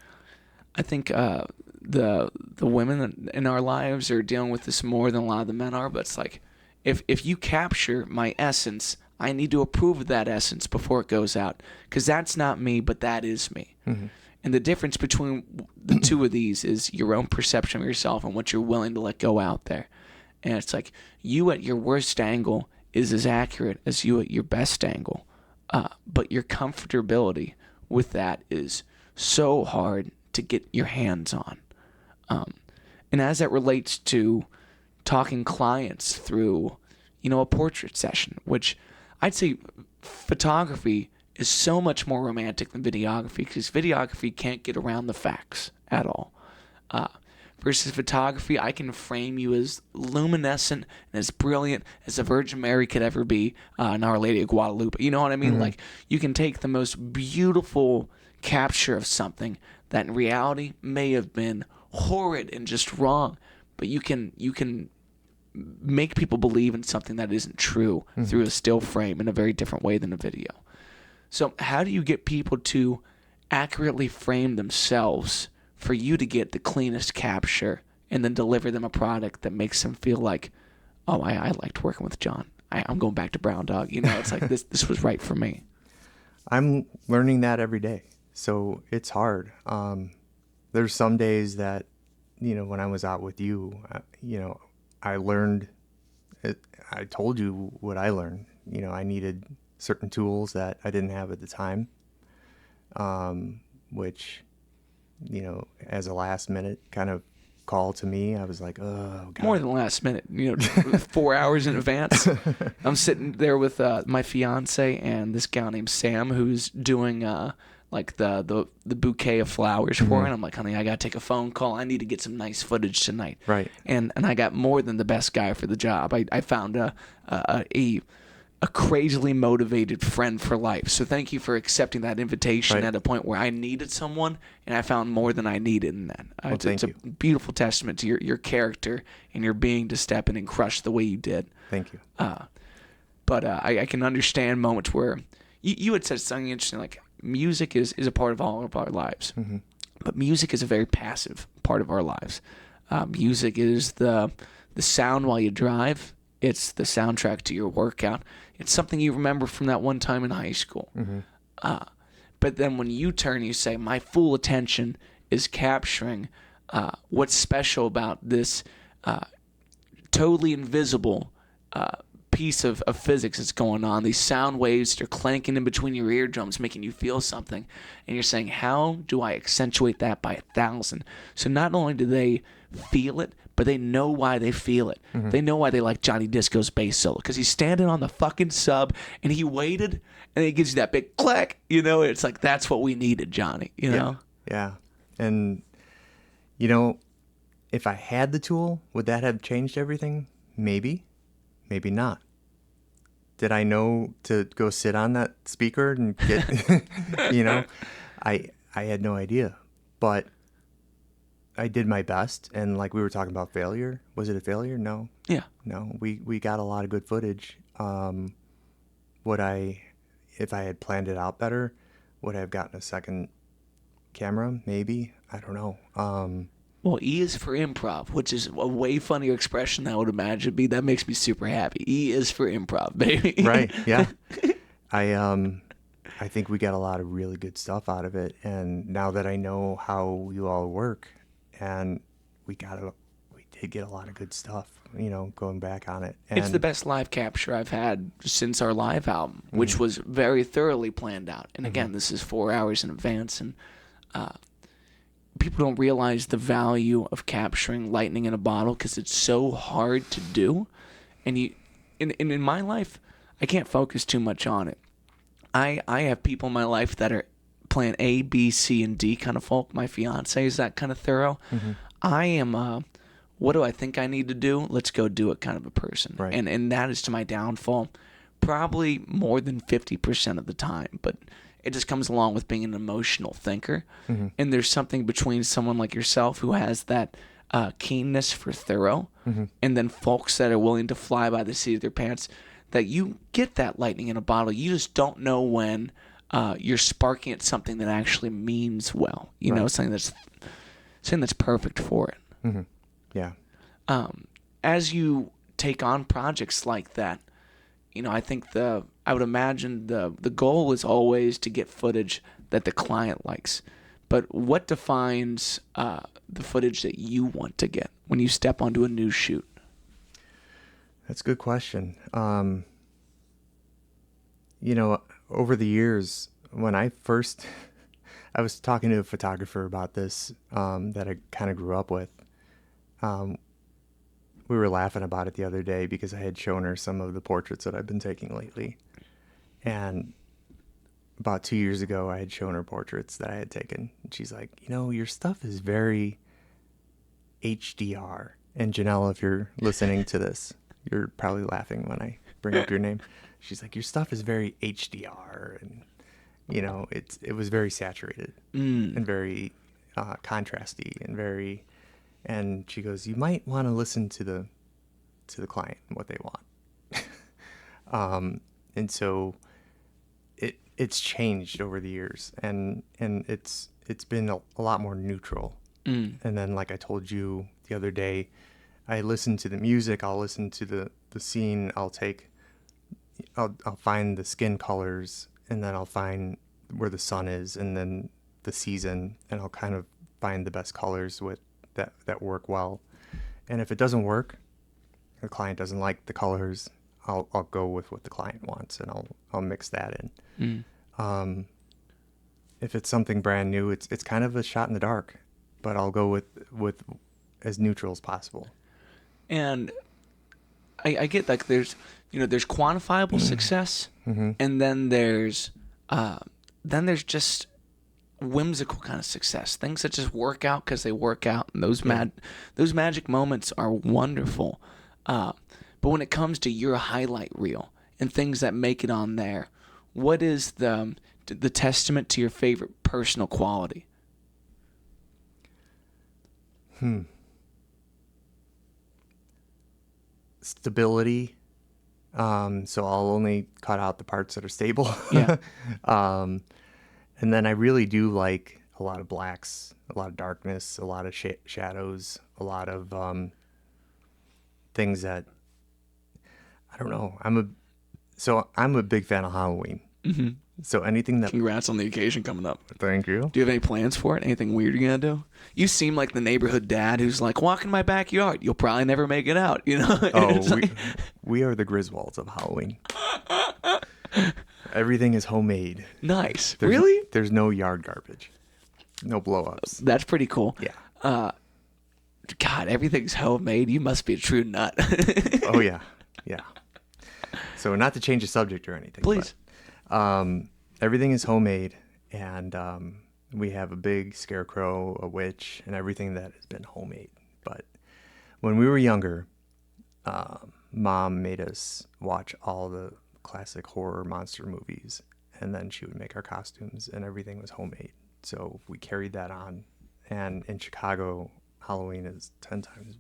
the women in our lives are dealing with this more than a lot of the men are. But it's like, if you capture my essence, I need to approve of that essence before it goes out, because that's not me, but that is me. Mm-hmm. And the difference between the two of these is your own perception of yourself and what you're willing to let go out there. And it's like you at your worst angle is as accurate as you at your best angle. But your comfortability with that is so hard to get your hands on. And as that relates to talking clients through, a portrait session, which I'd say photography is so much more romantic than videography, because videography can't get around the facts at all. Versus photography, I can frame you as luminescent and as brilliant as the Virgin Mary could ever be in Our Lady of Guadalupe. You know what I mean? Mm-hmm. Like, you can take the most beautiful capture of something that in reality may have been horrid and just wrong, but you can make people believe in something that isn't true through a still frame in a very different way than a video. So how do you get people to accurately frame themselves for you to get the cleanest capture and then deliver them a product that makes them feel like, oh, I liked working with Jon. I'm going back to Brown Dog. It's like this was right for me. I'm learning that every day. So it's hard. There's some days that, when I was out with you, I learned, I told you what I learned. I needed certain tools that I didn't have at the time, which, as a last minute kind of call to me, I was like, oh, God. More than last minute, 4 hours in advance. I'm sitting there with my fiance and this gal named Sam who's doing like the bouquet of flowers for her. And I'm like, honey, I got to take a phone call. I need to get some nice footage tonight. Right. And I got more than the best guy for the job. I found a crazily motivated friend for life. So thank you for accepting that invitation at a point where I needed someone, and I found more than I needed in that. It's a beautiful testament to your character and your being to step in and crush the way you did. Thank you. But I can understand moments where you had said something interesting, like music is a part of all of our lives. But music is a very passive part of our lives. Music is the sound while you drive. It's the soundtrack to your workout. It's something you remember from that one time in high school. But then when you turn, you say, my full attention is capturing what's special about this totally invisible piece of physics that's going on. These sound waves that are clanking in between your eardrums, making you feel something. And you're saying, how do I accentuate that by 1,000? So not only do they feel it, but they know why they feel it. They know why they like Johnny Disco's bass solo, because he's standing on the fucking sub and he waited and he gives you that big clack. It's like, that's what we needed, Johnny. Yeah. And if I had the tool, would that have changed everything? Maybe not. Did I know to go sit on that speaker and get I had no idea, but I did my best. And like we were talking about failure, was it a failure? No. Yeah. No, we got a lot of good footage. If I had planned it out better, would I have gotten a second camera? Maybe. I don't know. Well, E is for improv, which is a way funnier expression than I would imagine it'd be. That makes me super happy. E is for improv, baby. Right. Yeah. I think we got a lot of really good stuff out of it. And now that I know how you all work, and we did get a lot of good stuff, going back on it. And it's the best live capture I've had since our live album, which was very thoroughly planned out. And again, this is 4 hours in advance, and people don't realize the value of capturing lightning in a bottle because it's so hard to do. And in my life, I can't focus too much on it. I have people in my life that are playing A, B, C, and D kind of folk. My fiance is that kind of thorough. I am what do I think I need to do? Let's go do it kind of a person. Right. And that is to my downfall probably more than 50% of the time. But it just comes along with being an emotional thinker. And there's something between someone like yourself who has that keenness for thorough, and then folks that are willing to fly by the seat of their pants, that you get that lightning in a bottle. You just don't know when you're sparking at something that actually means well. Something that's perfect for it. Yeah. As you take on projects like that, I think I would imagine the goal is always to get footage that the client likes. But what defines the footage that you want to get when you step onto a new shoot? That's a good question. Over the years, when I was talking to a photographer about this, that I kind of grew up with. We were laughing about it the other day because I had shown her some of the portraits that I've been taking lately. And about 2 years ago, I had shown her portraits that I had taken. And she's like, your stuff is very HDR. And Janelle, if you're listening to this, you're probably laughing when I bring up your name. She's like, your stuff is very HDR. And, it was very saturated and very contrasty and very... And she goes, you might want to listen to to the client and what they want. And so it's changed over the years, and it's been a lot more neutral. And then, like I told you the other day, I listen to the music, I'll listen to the scene, I'll find the skin colors, and then I'll find where the sun is, and then the season, and I'll kind of find the best colors with that work well. And if it doesn't work, the client doesn't like the colors, I'll go with what the client wants, and I'll mix that in. If it's something brand new, it's kind of a shot in the dark, but I'll go with as neutral as possible. And I get like there's quantifiable success, and then there's just whimsical kind of success, things that just work out because they work out, and those magic moments are wonderful. But when it comes to your highlight reel and things that make it on there, what is the testament to your favorite personal quality? Stability. So I'll only cut out the parts that are stable. Yeah. And then I really do like a lot of blacks, a lot of darkness, a lot of shadows, a lot of things that, I don't know. I'm a big fan of Halloween. Mm-hmm. So anything that... Congrats on the occasion coming up. Thank you. Do you have any plans for it? Anything weird you're going to do? You seem like the neighborhood dad who's like, walk in my backyard. You'll probably never make it out, you know? Oh, we are the Griswolds of Halloween. Everything is homemade. Nice. Really? There's no yard garbage. No blow-ups. That's pretty cool. Yeah. God, everything's homemade. You must be a true nut. Oh, yeah. Yeah. So not to change the subject or anything. Please. But, everything is homemade, and we have a big scarecrow, a witch, and everything that has been homemade. But when we were younger, Mom made us watch all the classic horror monster movies, and then she would make our costumes, and everything was homemade. So we carried that on, and in Chicago, Halloween is 10 times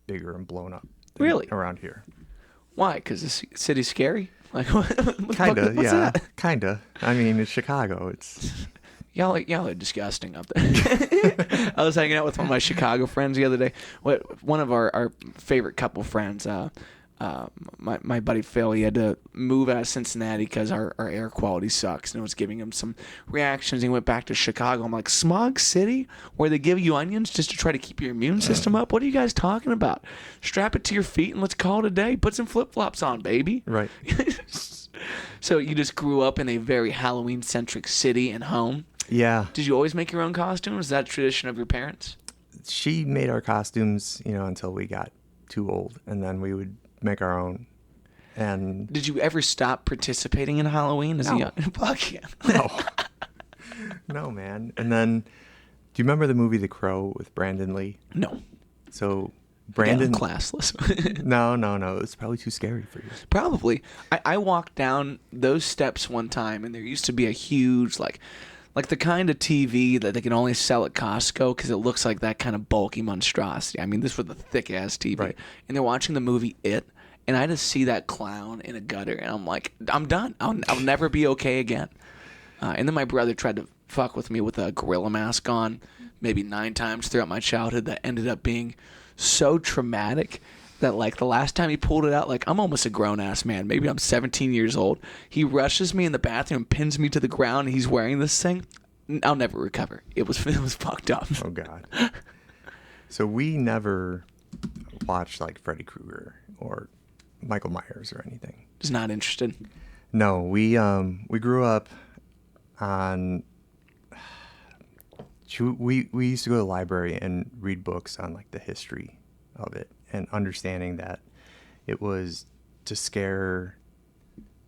bigger and blown up than really around here. Why? Because the city's scary? Like, kinda, what's yeah, that? Kinda. I mean, it's Chicago. It's y'all are disgusting up there. I was hanging out with one of my Chicago friends the other day. One of our favorite couple friends, my buddy Phil, he had to move out of Cincinnati because our air quality sucks, and it was giving him some reactions. He went back to Chicago. I'm like, Smog City, where they give you onions just to try to keep your immune system up? What are you guys talking about? Strap it to your feet and let's call it a day. Put some flip-flops on, baby. right. So you just grew up in a very Halloween-centric city and home. Yeah. Did you always make your own costumes? Is that a tradition of your parents? She made our costumes, until we got too old, and then we would make our own. And did you ever stop participating in Halloween as a young? Fuck yeah. No. No, man. And then, do you remember the movie The Crow with Brandon Lee? No. So Brandon, classless. No. It's probably too scary for you. Probably. I walked down those steps one time, and there used to be a huge like the kind of TV that they can only sell at Costco because it looks like that kind of bulky monstrosity. I mean, this was a thick ass TV, right. And they're watching the movie It, and I just see that clown in a gutter, and I'm like, I'm done. I'll never be okay again. And then my brother tried to fuck with me with a gorilla mask on, maybe 9 times throughout my childhood. That ended up being so traumatic that, like, the last time he pulled it out, like, I'm almost a grown-ass man. Maybe I'm 17 years old. He rushes me in the bathroom, pins me to the ground, and he's wearing this thing. I'll never recover. It was fucked up. Oh, God. So we never watched, like, Freddy Krueger or Michael Myers or anything. Just not interested? No, we grew up on... We used to go to the library and read books on, like, the history of it, and understanding that it was to scare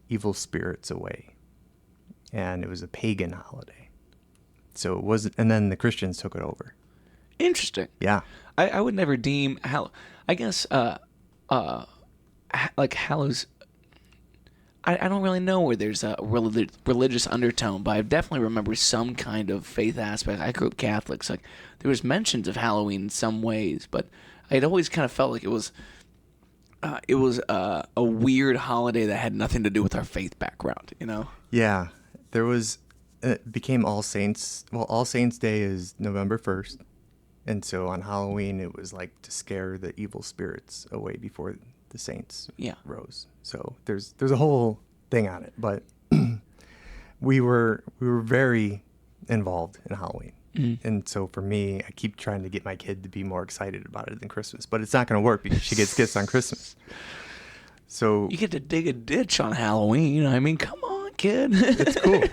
evil spirits away, and it was a pagan holiday. So it wasn't, and then the Christians took it over. Interesting. Yeah. I would never deem I guess like Hallows. I don't really know where there's a religious undertone, but I definitely remember some kind of faith aspect. I grew up Catholic, so like there was mentions of Halloween in some ways, but I'd always kind of felt like it was it was a weird holiday that had nothing to do with our faith background, you know? Yeah, there was. It became All Saints. Well, All Saints Day is November 1st, and so on Halloween it was like to scare the evil spirits away before the saints rose. So there's a whole thing on it, but we were very involved in Halloween. And so for me, I keep trying to get my kid to be more excited about it than Christmas, but it's not going to work because she gets gifts on Christmas. So you get to dig a ditch on Halloween. You know what I mean? Come on, kid. It's cool.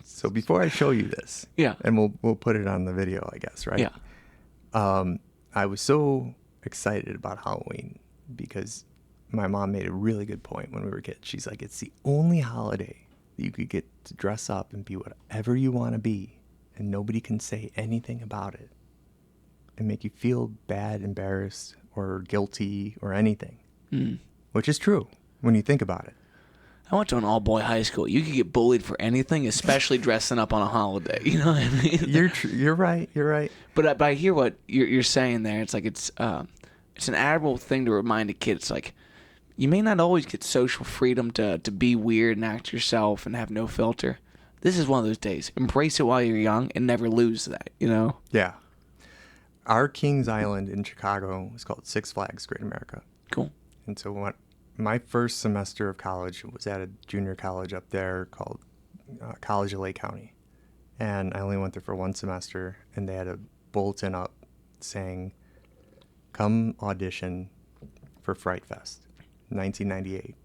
So before I show you this, and we'll put it on the video, I guess, right? Yeah. I was so excited about Halloween because my mom made a really good point when we were kids. She's like, it's the only holiday that you could get to dress up and be whatever you want to be, and nobody can say anything about it and make you feel bad, embarrassed, or guilty, or anything. Which is true when you think about it. I went to an all-boy high school. You could get bullied for anything, especially dressing up on a holiday. You know what I mean? You're right. You're right. But I hear what you're saying there. It's like it's an admirable thing to remind a kid. It's like you may not always get social freedom to be weird and act yourself and have no filter. This is one of those days. Embrace it while you're young and never lose that, you know? Yeah. Our Kings Island in Chicago is called Six Flags Great America. Cool. And so my first semester of college was at a junior college up there called College of Lake County. And I only went there for one semester, and they had a bulletin up saying, come audition for Fright Fest, 1998.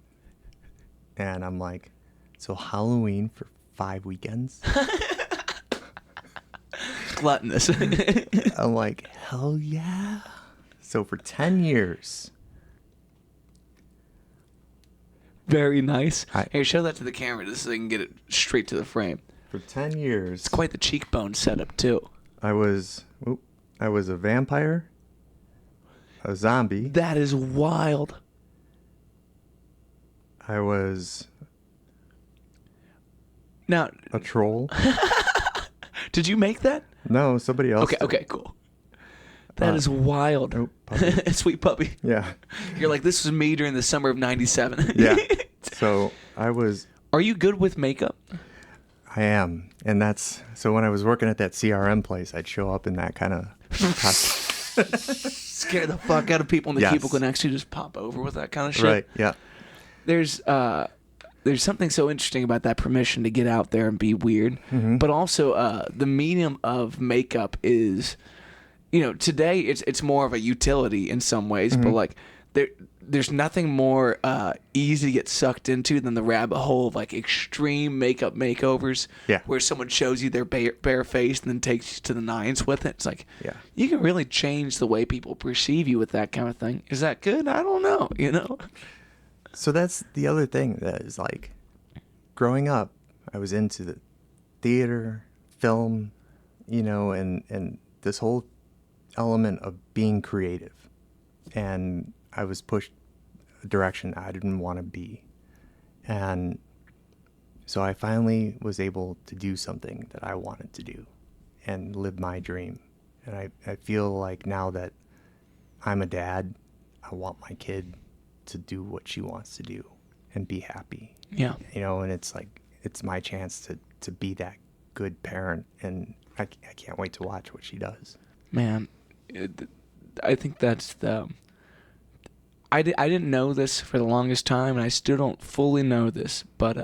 And I'm like, so Halloween for 5 weekends? Gluttonous. I'm like, hell yeah. So for 10 years. Very nice. Here, show that to the camera just so they can get it straight to the frame. For 10 years. It's quite the cheekbone setup, too. I was a vampire, a zombie. That is wild. I was now a troll. Did you make that? No, somebody else. Okay, cool. That is wild. Puppy. Sweet puppy. Yeah. You're like, this was me during the summer of 97. Yeah. So I was. Are you good with makeup? I am. And so when I was working at that CRM place, I'd show up in that kind of scare the fuck out of people, and the people next to you just pop over with that kind of shit. Right, yeah. There's something so interesting about that permission to get out there and be weird, but also the medium of makeup is, you know, today it's more of a utility in some ways, but like there's nothing more easy to get sucked into than the rabbit hole of like extreme makeup makeovers, where someone shows you their bare face and then takes you to the nines with it. It's like, you can really change the way people perceive you with that kind of thing. Is that good? I don't know, you know? So that's the other thing that is like, growing up, I was into the theater, film, you know, and this whole element of being creative. And I was pushed a direction I didn't want to be. And so I finally was able to do something that I wanted to do and live my dream. And I feel like now that I'm a dad, I want my kid to do what she wants to do and be happy. Yeah. You know, and it's like, it's my chance to be that good parent. And I can't wait to watch what she does. Man, I think that's I didn't know this for the longest time, and I still don't fully know this, but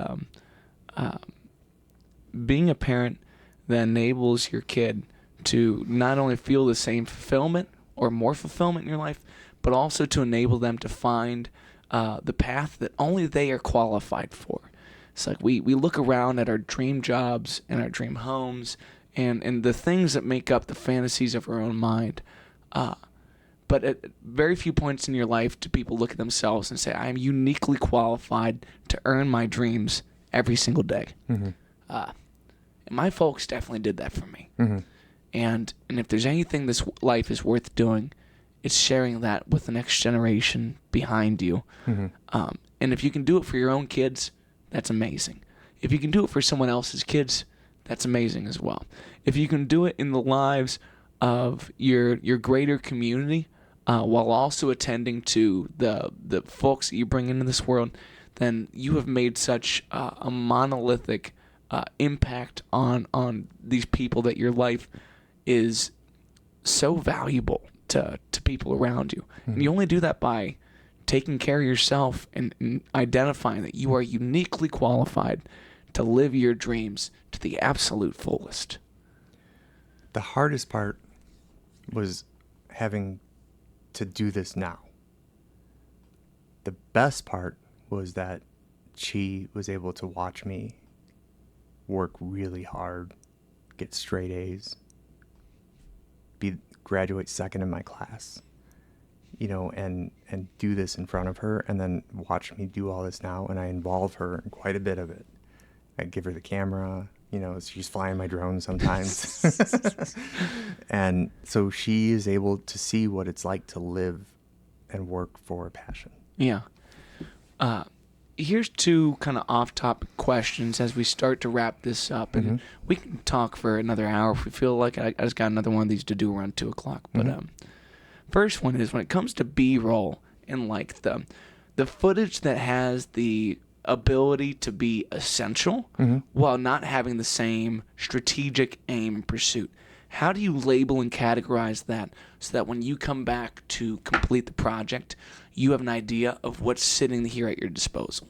being a parent that enables your kid to not only feel the same fulfillment or more fulfillment in your life, but also to enable them to find the path that only they are qualified for. It's like we look around at our dream jobs and our dream homes and the things that make up the fantasies of our own mind. But at very few points in your life do people look at themselves and say, I am uniquely qualified to earn my dreams every single day. And my folks definitely did that for me. And if there's anything this life is worth doing, it's sharing that with the next generation behind you. And if you can do it for your own kids, that's amazing. If you can do it for someone else's kids, that's amazing as well. If you can do it in the lives of your greater community, while also attending to the folks that you bring into this world, then you have made such a monolithic impact on these people that your life is so valuable to people around you. Mm-hmm. And you only do that by taking care of yourself and identifying that you are uniquely qualified to live your dreams to the absolute fullest. The hardest part was having to do this now. The best part was that she was able to watch me work really hard, get straight A's, graduate second in my class, and do this in front of her, and then watch me do all this now, and I involve her in quite a bit of it. I give her the camera, she's flying my drone sometimes. And so she is able to see what it's like to live and work for a passion. Yeah. Here's two kind of off-topic questions as we start to wrap this up, and we can talk for another hour if we feel like. I just got another one of these to do around 2 o'clock. But first one is when it comes to B-roll and like the footage that has the ability to be essential while not having the same strategic aim and pursuit. How do you label and categorize that so that when you come back to complete the project, you have an idea of what's sitting here at your disposal?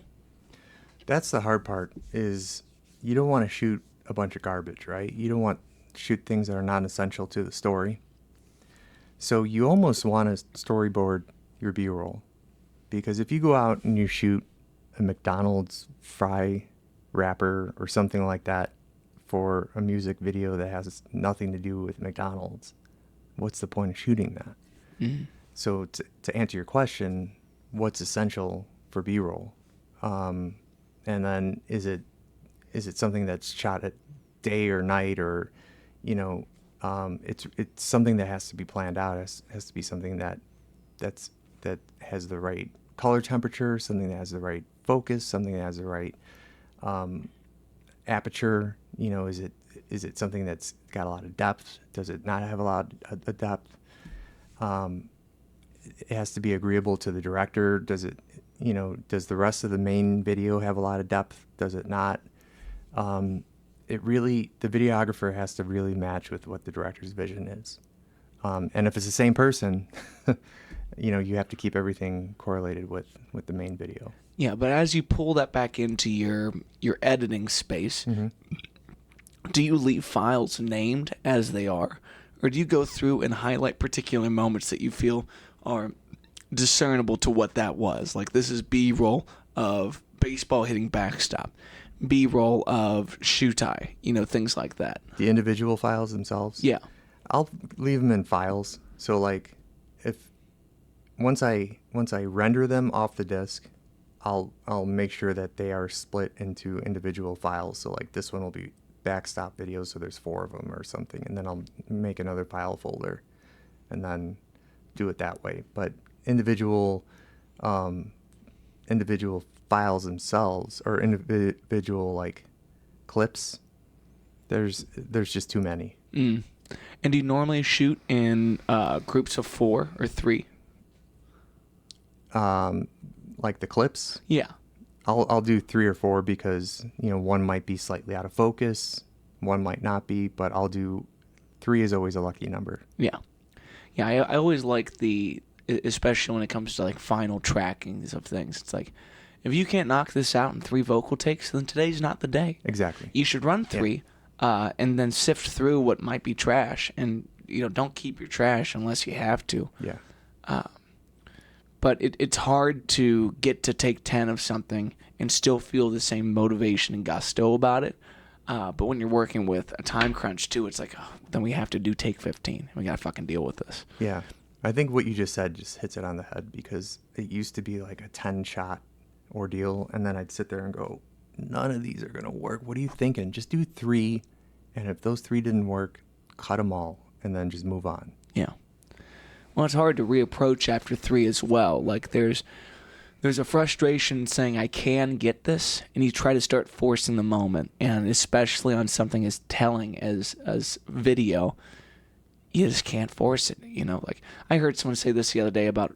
That's the hard part, is you don't want to shoot a bunch of garbage, right? You don't want to shoot things that are not essential to the story. So you almost want to storyboard your B-roll, because if you go out and you shoot a McDonald's fry wrapper or something like that for a music video that has nothing to do with McDonald's, what's the point of shooting that? Mm-hmm. So to answer your question, what's essential for B-roll? And then is it something that's shot at day or night, or it's something that has to be planned out. It has to be something that has the right color temperature, something that has the right focus, something that has the right aperture. Is it something that's got a lot of depth? Does it not have a lot of depth? It has to be agreeable to the director. Does the rest of the main video have a lot of depth? Does it not? The videographer has to really match with what the director's vision is. And if it's the same person, you have to keep everything correlated with the main video. Yeah, but as you pull that back into your editing space, do you leave files named as they are? Or do you go through and highlight particular moments that you feel are discernible to what that was? Like, this is B-roll of baseball hitting backstop, B-roll of shoe tie, things like that. The individual files themselves? Yeah. I'll leave them in files. So, like, once I render them off the disc, I'll make sure that they are split into individual files. So, like, this one will be backstop videos, so there's 4 of them or something, and then I'll make another file folder and then do it that way. But individual files themselves, or individual like clips, there's just too many. And do you normally shoot in groups of 4 or 3? Like the clips? Yeah. I'll do 3 or 4 because, one might be slightly out of focus, one might not be, but I'll do 3 is always a lucky number. Yeah. Yeah, I always like especially when it comes to like final trackings of things. It's like, if you can't knock this out in 3 vocal takes, then today's not the day. Exactly. You should run 3, and then sift through what might be trash, and don't keep your trash unless you have to. Yeah. But it's hard to get to take 10 of something and still feel the same motivation and gusto about it. But when you're working with a time crunch too, it's like, then we have to do take 15. We gotta fucking deal with this. Yeah. I think what you just said just hits it on the head, because it used to be like a 10-shot ordeal, and then I'd sit there and go, none of these are going to work. What are you thinking? Just do 3, and if those 3 didn't work, cut them all, and then just move on. Yeah. Well, it's hard to reapproach after 3 as well. Like, there's a frustration saying, I can get this, and you try to start forcing the moment, and especially on something as telling as video, you just can't force it. You know, like I heard someone say this the other day about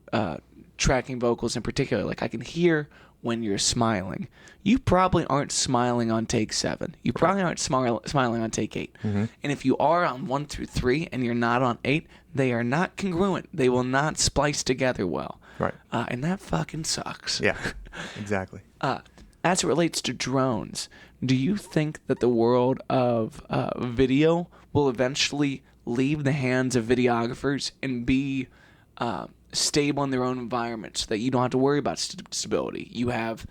tracking vocals in particular. Like I can hear when you're smiling. You probably aren't smiling on take 7. You probably aren't smiling on take 8. Mm-hmm. And if you are on 1 through 3 and you're not on 8, they are not congruent. They will not splice together well. Right. And that fucking sucks. Yeah, exactly. As it relates to drones, do you think that the world of video will eventually leave the hands of videographers and be stable in their own environment so that you don't have to worry about stability? You have,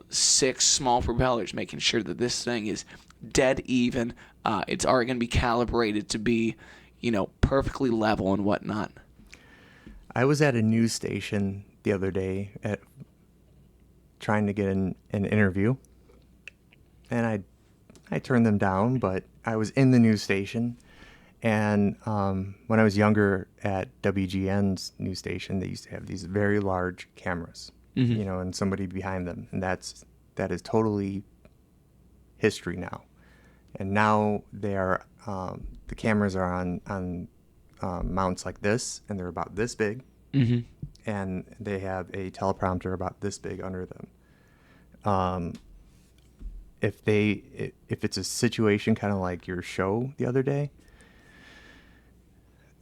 6 small propellers making sure that this thing is dead even. It's already going to be calibrated to be, perfectly level and whatnot. I was at a news station the other day trying to get an interview, and I turned them down, but I was in the news station. And when I was younger at WGN's news station, they used to have these very large cameras, and somebody behind them. And that is totally history now. And now the cameras are on mounts like this, and they're about this big. Mm-hmm. And they have a teleprompter about this big under them. If it's a situation kind of like your show the other day,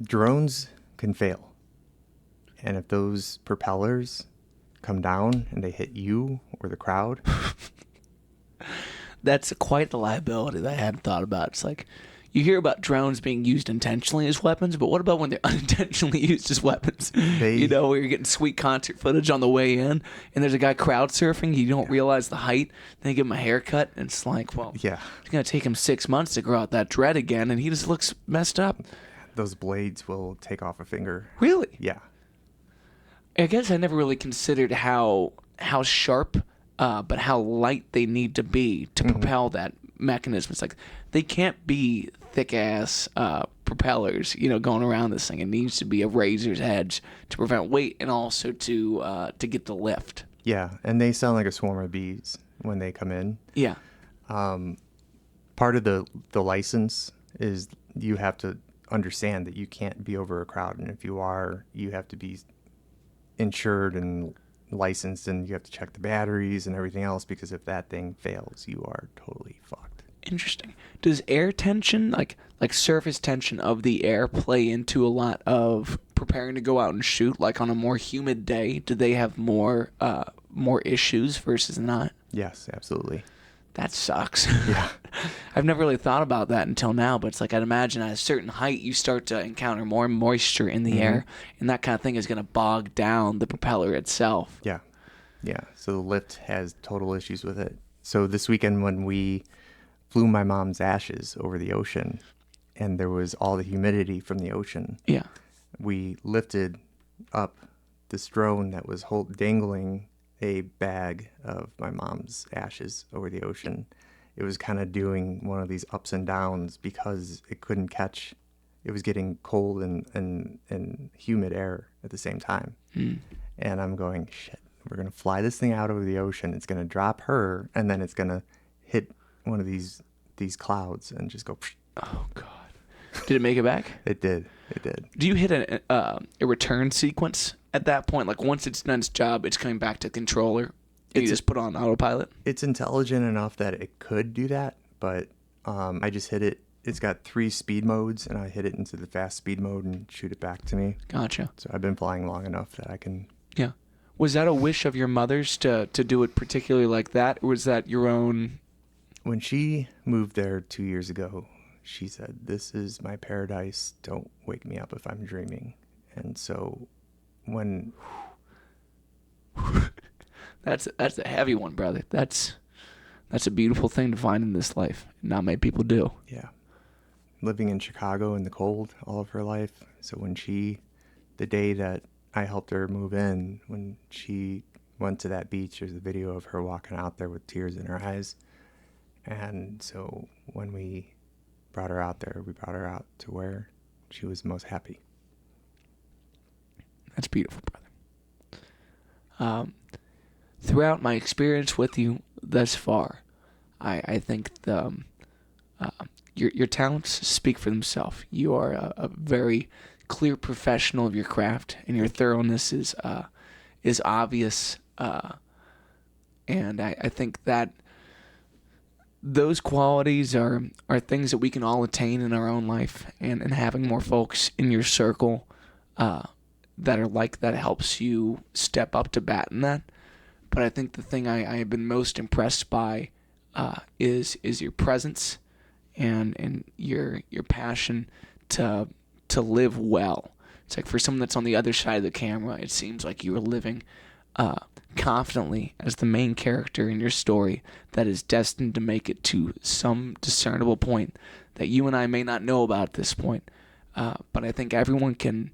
drones can fail. And if those propellers come down and they hit you or the crowd, that's quite the liability that I hadn't thought about. It's like you hear about drones being used intentionally as weapons, but what about when they're unintentionally used as weapens? Where you're getting sweet concert footage on the way in, and there's a guy crowd surfing, you don't realize the height, then you give him a haircut, and it's like, well, it's going to take him 6 months to grow out that dread again, and he just looks messed up. Those blades will take off a finger. Really? Yeah. I guess I never really considered how sharp, but how light they need to be to propel that mechanism. It's like they can't be thick-ass propellers, going around this thing. It needs to be a razor's edge to prevent weight and also to get the lift. Yeah, and they sound like a swarm of bees when they come in. Yeah. Part of the license is you have to understand that you can't be over a crowd, and if you are, you have to be insured and licensed, and you have to check the batteries and everything else, because if that thing fails, you are totally fucked. Interesting. Does air tension, like surface tension of the air, play into a lot of preparing to go out and shoot? Like on a more humid day, do they have more issues versus not? Yes, absolutely. That sucks. Yeah. I've never really thought about that until now, but it's like I'd imagine at a certain height you start to encounter more moisture in the air, and that kind of thing is going to bog down the propeller itself. Yeah. Yeah. So the lift has total issues with it. So this weekend when we flew my mom's ashes over the ocean and there was all the humidity from the ocean, we lifted up this drone that was dangling a bag of my mom's ashes over the ocean. It was kind of doing one of these ups and downs because it couldn't catch. It was getting cold and humid air at the same time. And I'm going, shit, we're going to fly this thing out over the ocean. It's going to drop her, and then it's going to hit one of these clouds and just go. Psh. Oh, God. Did it make it back? It did. It did. Do you hit a return sequence at that point? Like once it's done its job, it's coming back to the controller, and you just put on autopilot? It's intelligent enough that it could do that, but I just hit it. It's got 3 speed modes, and I hit it into the fast speed mode and shoot it back to me. Gotcha. So I've been flying long enough that I can... Yeah. Was that a wish of your mother's to do it particularly like that, or was that your own... When she moved there 2 years ago, she said, "This is my paradise. Don't wake me up if I'm dreaming." And so when... That's a heavy one, brother. That's a beautiful thing to find in this life. Not many people do. Yeah. Living in Chicago in the cold all of her life. So when the day that I helped her move in, when she went to that beach, there's a video of her walking out there with tears in her eyes. And so when we brought her out there, we brought her out to where she was most happy. That's beautiful, brother. Throughout my experience with you thus far, I think the your talents speak for themselves. You are a very clear professional of your craft, and your thoroughness is obvious. And I think that those qualities are things that we can all attain in our own life, and having more folks in your circle that are like that helps you step up to bat in that. But I think the thing I have been most impressed by is your presence and your passion to live well. It's like for someone that's on the other side of the camera, it seems like you are living confidently as the main character in your story that is destined to make it to some discernible point that you and I may not know about at this point. But I think everyone can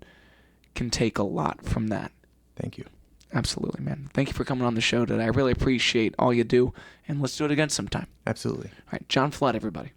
take a lot from that. Thank you. Absolutely, man. Thank you for coming on the show today. I really appreciate all you do, and let's do it again sometime. Absolutely. All right, Jon Flood, everybody.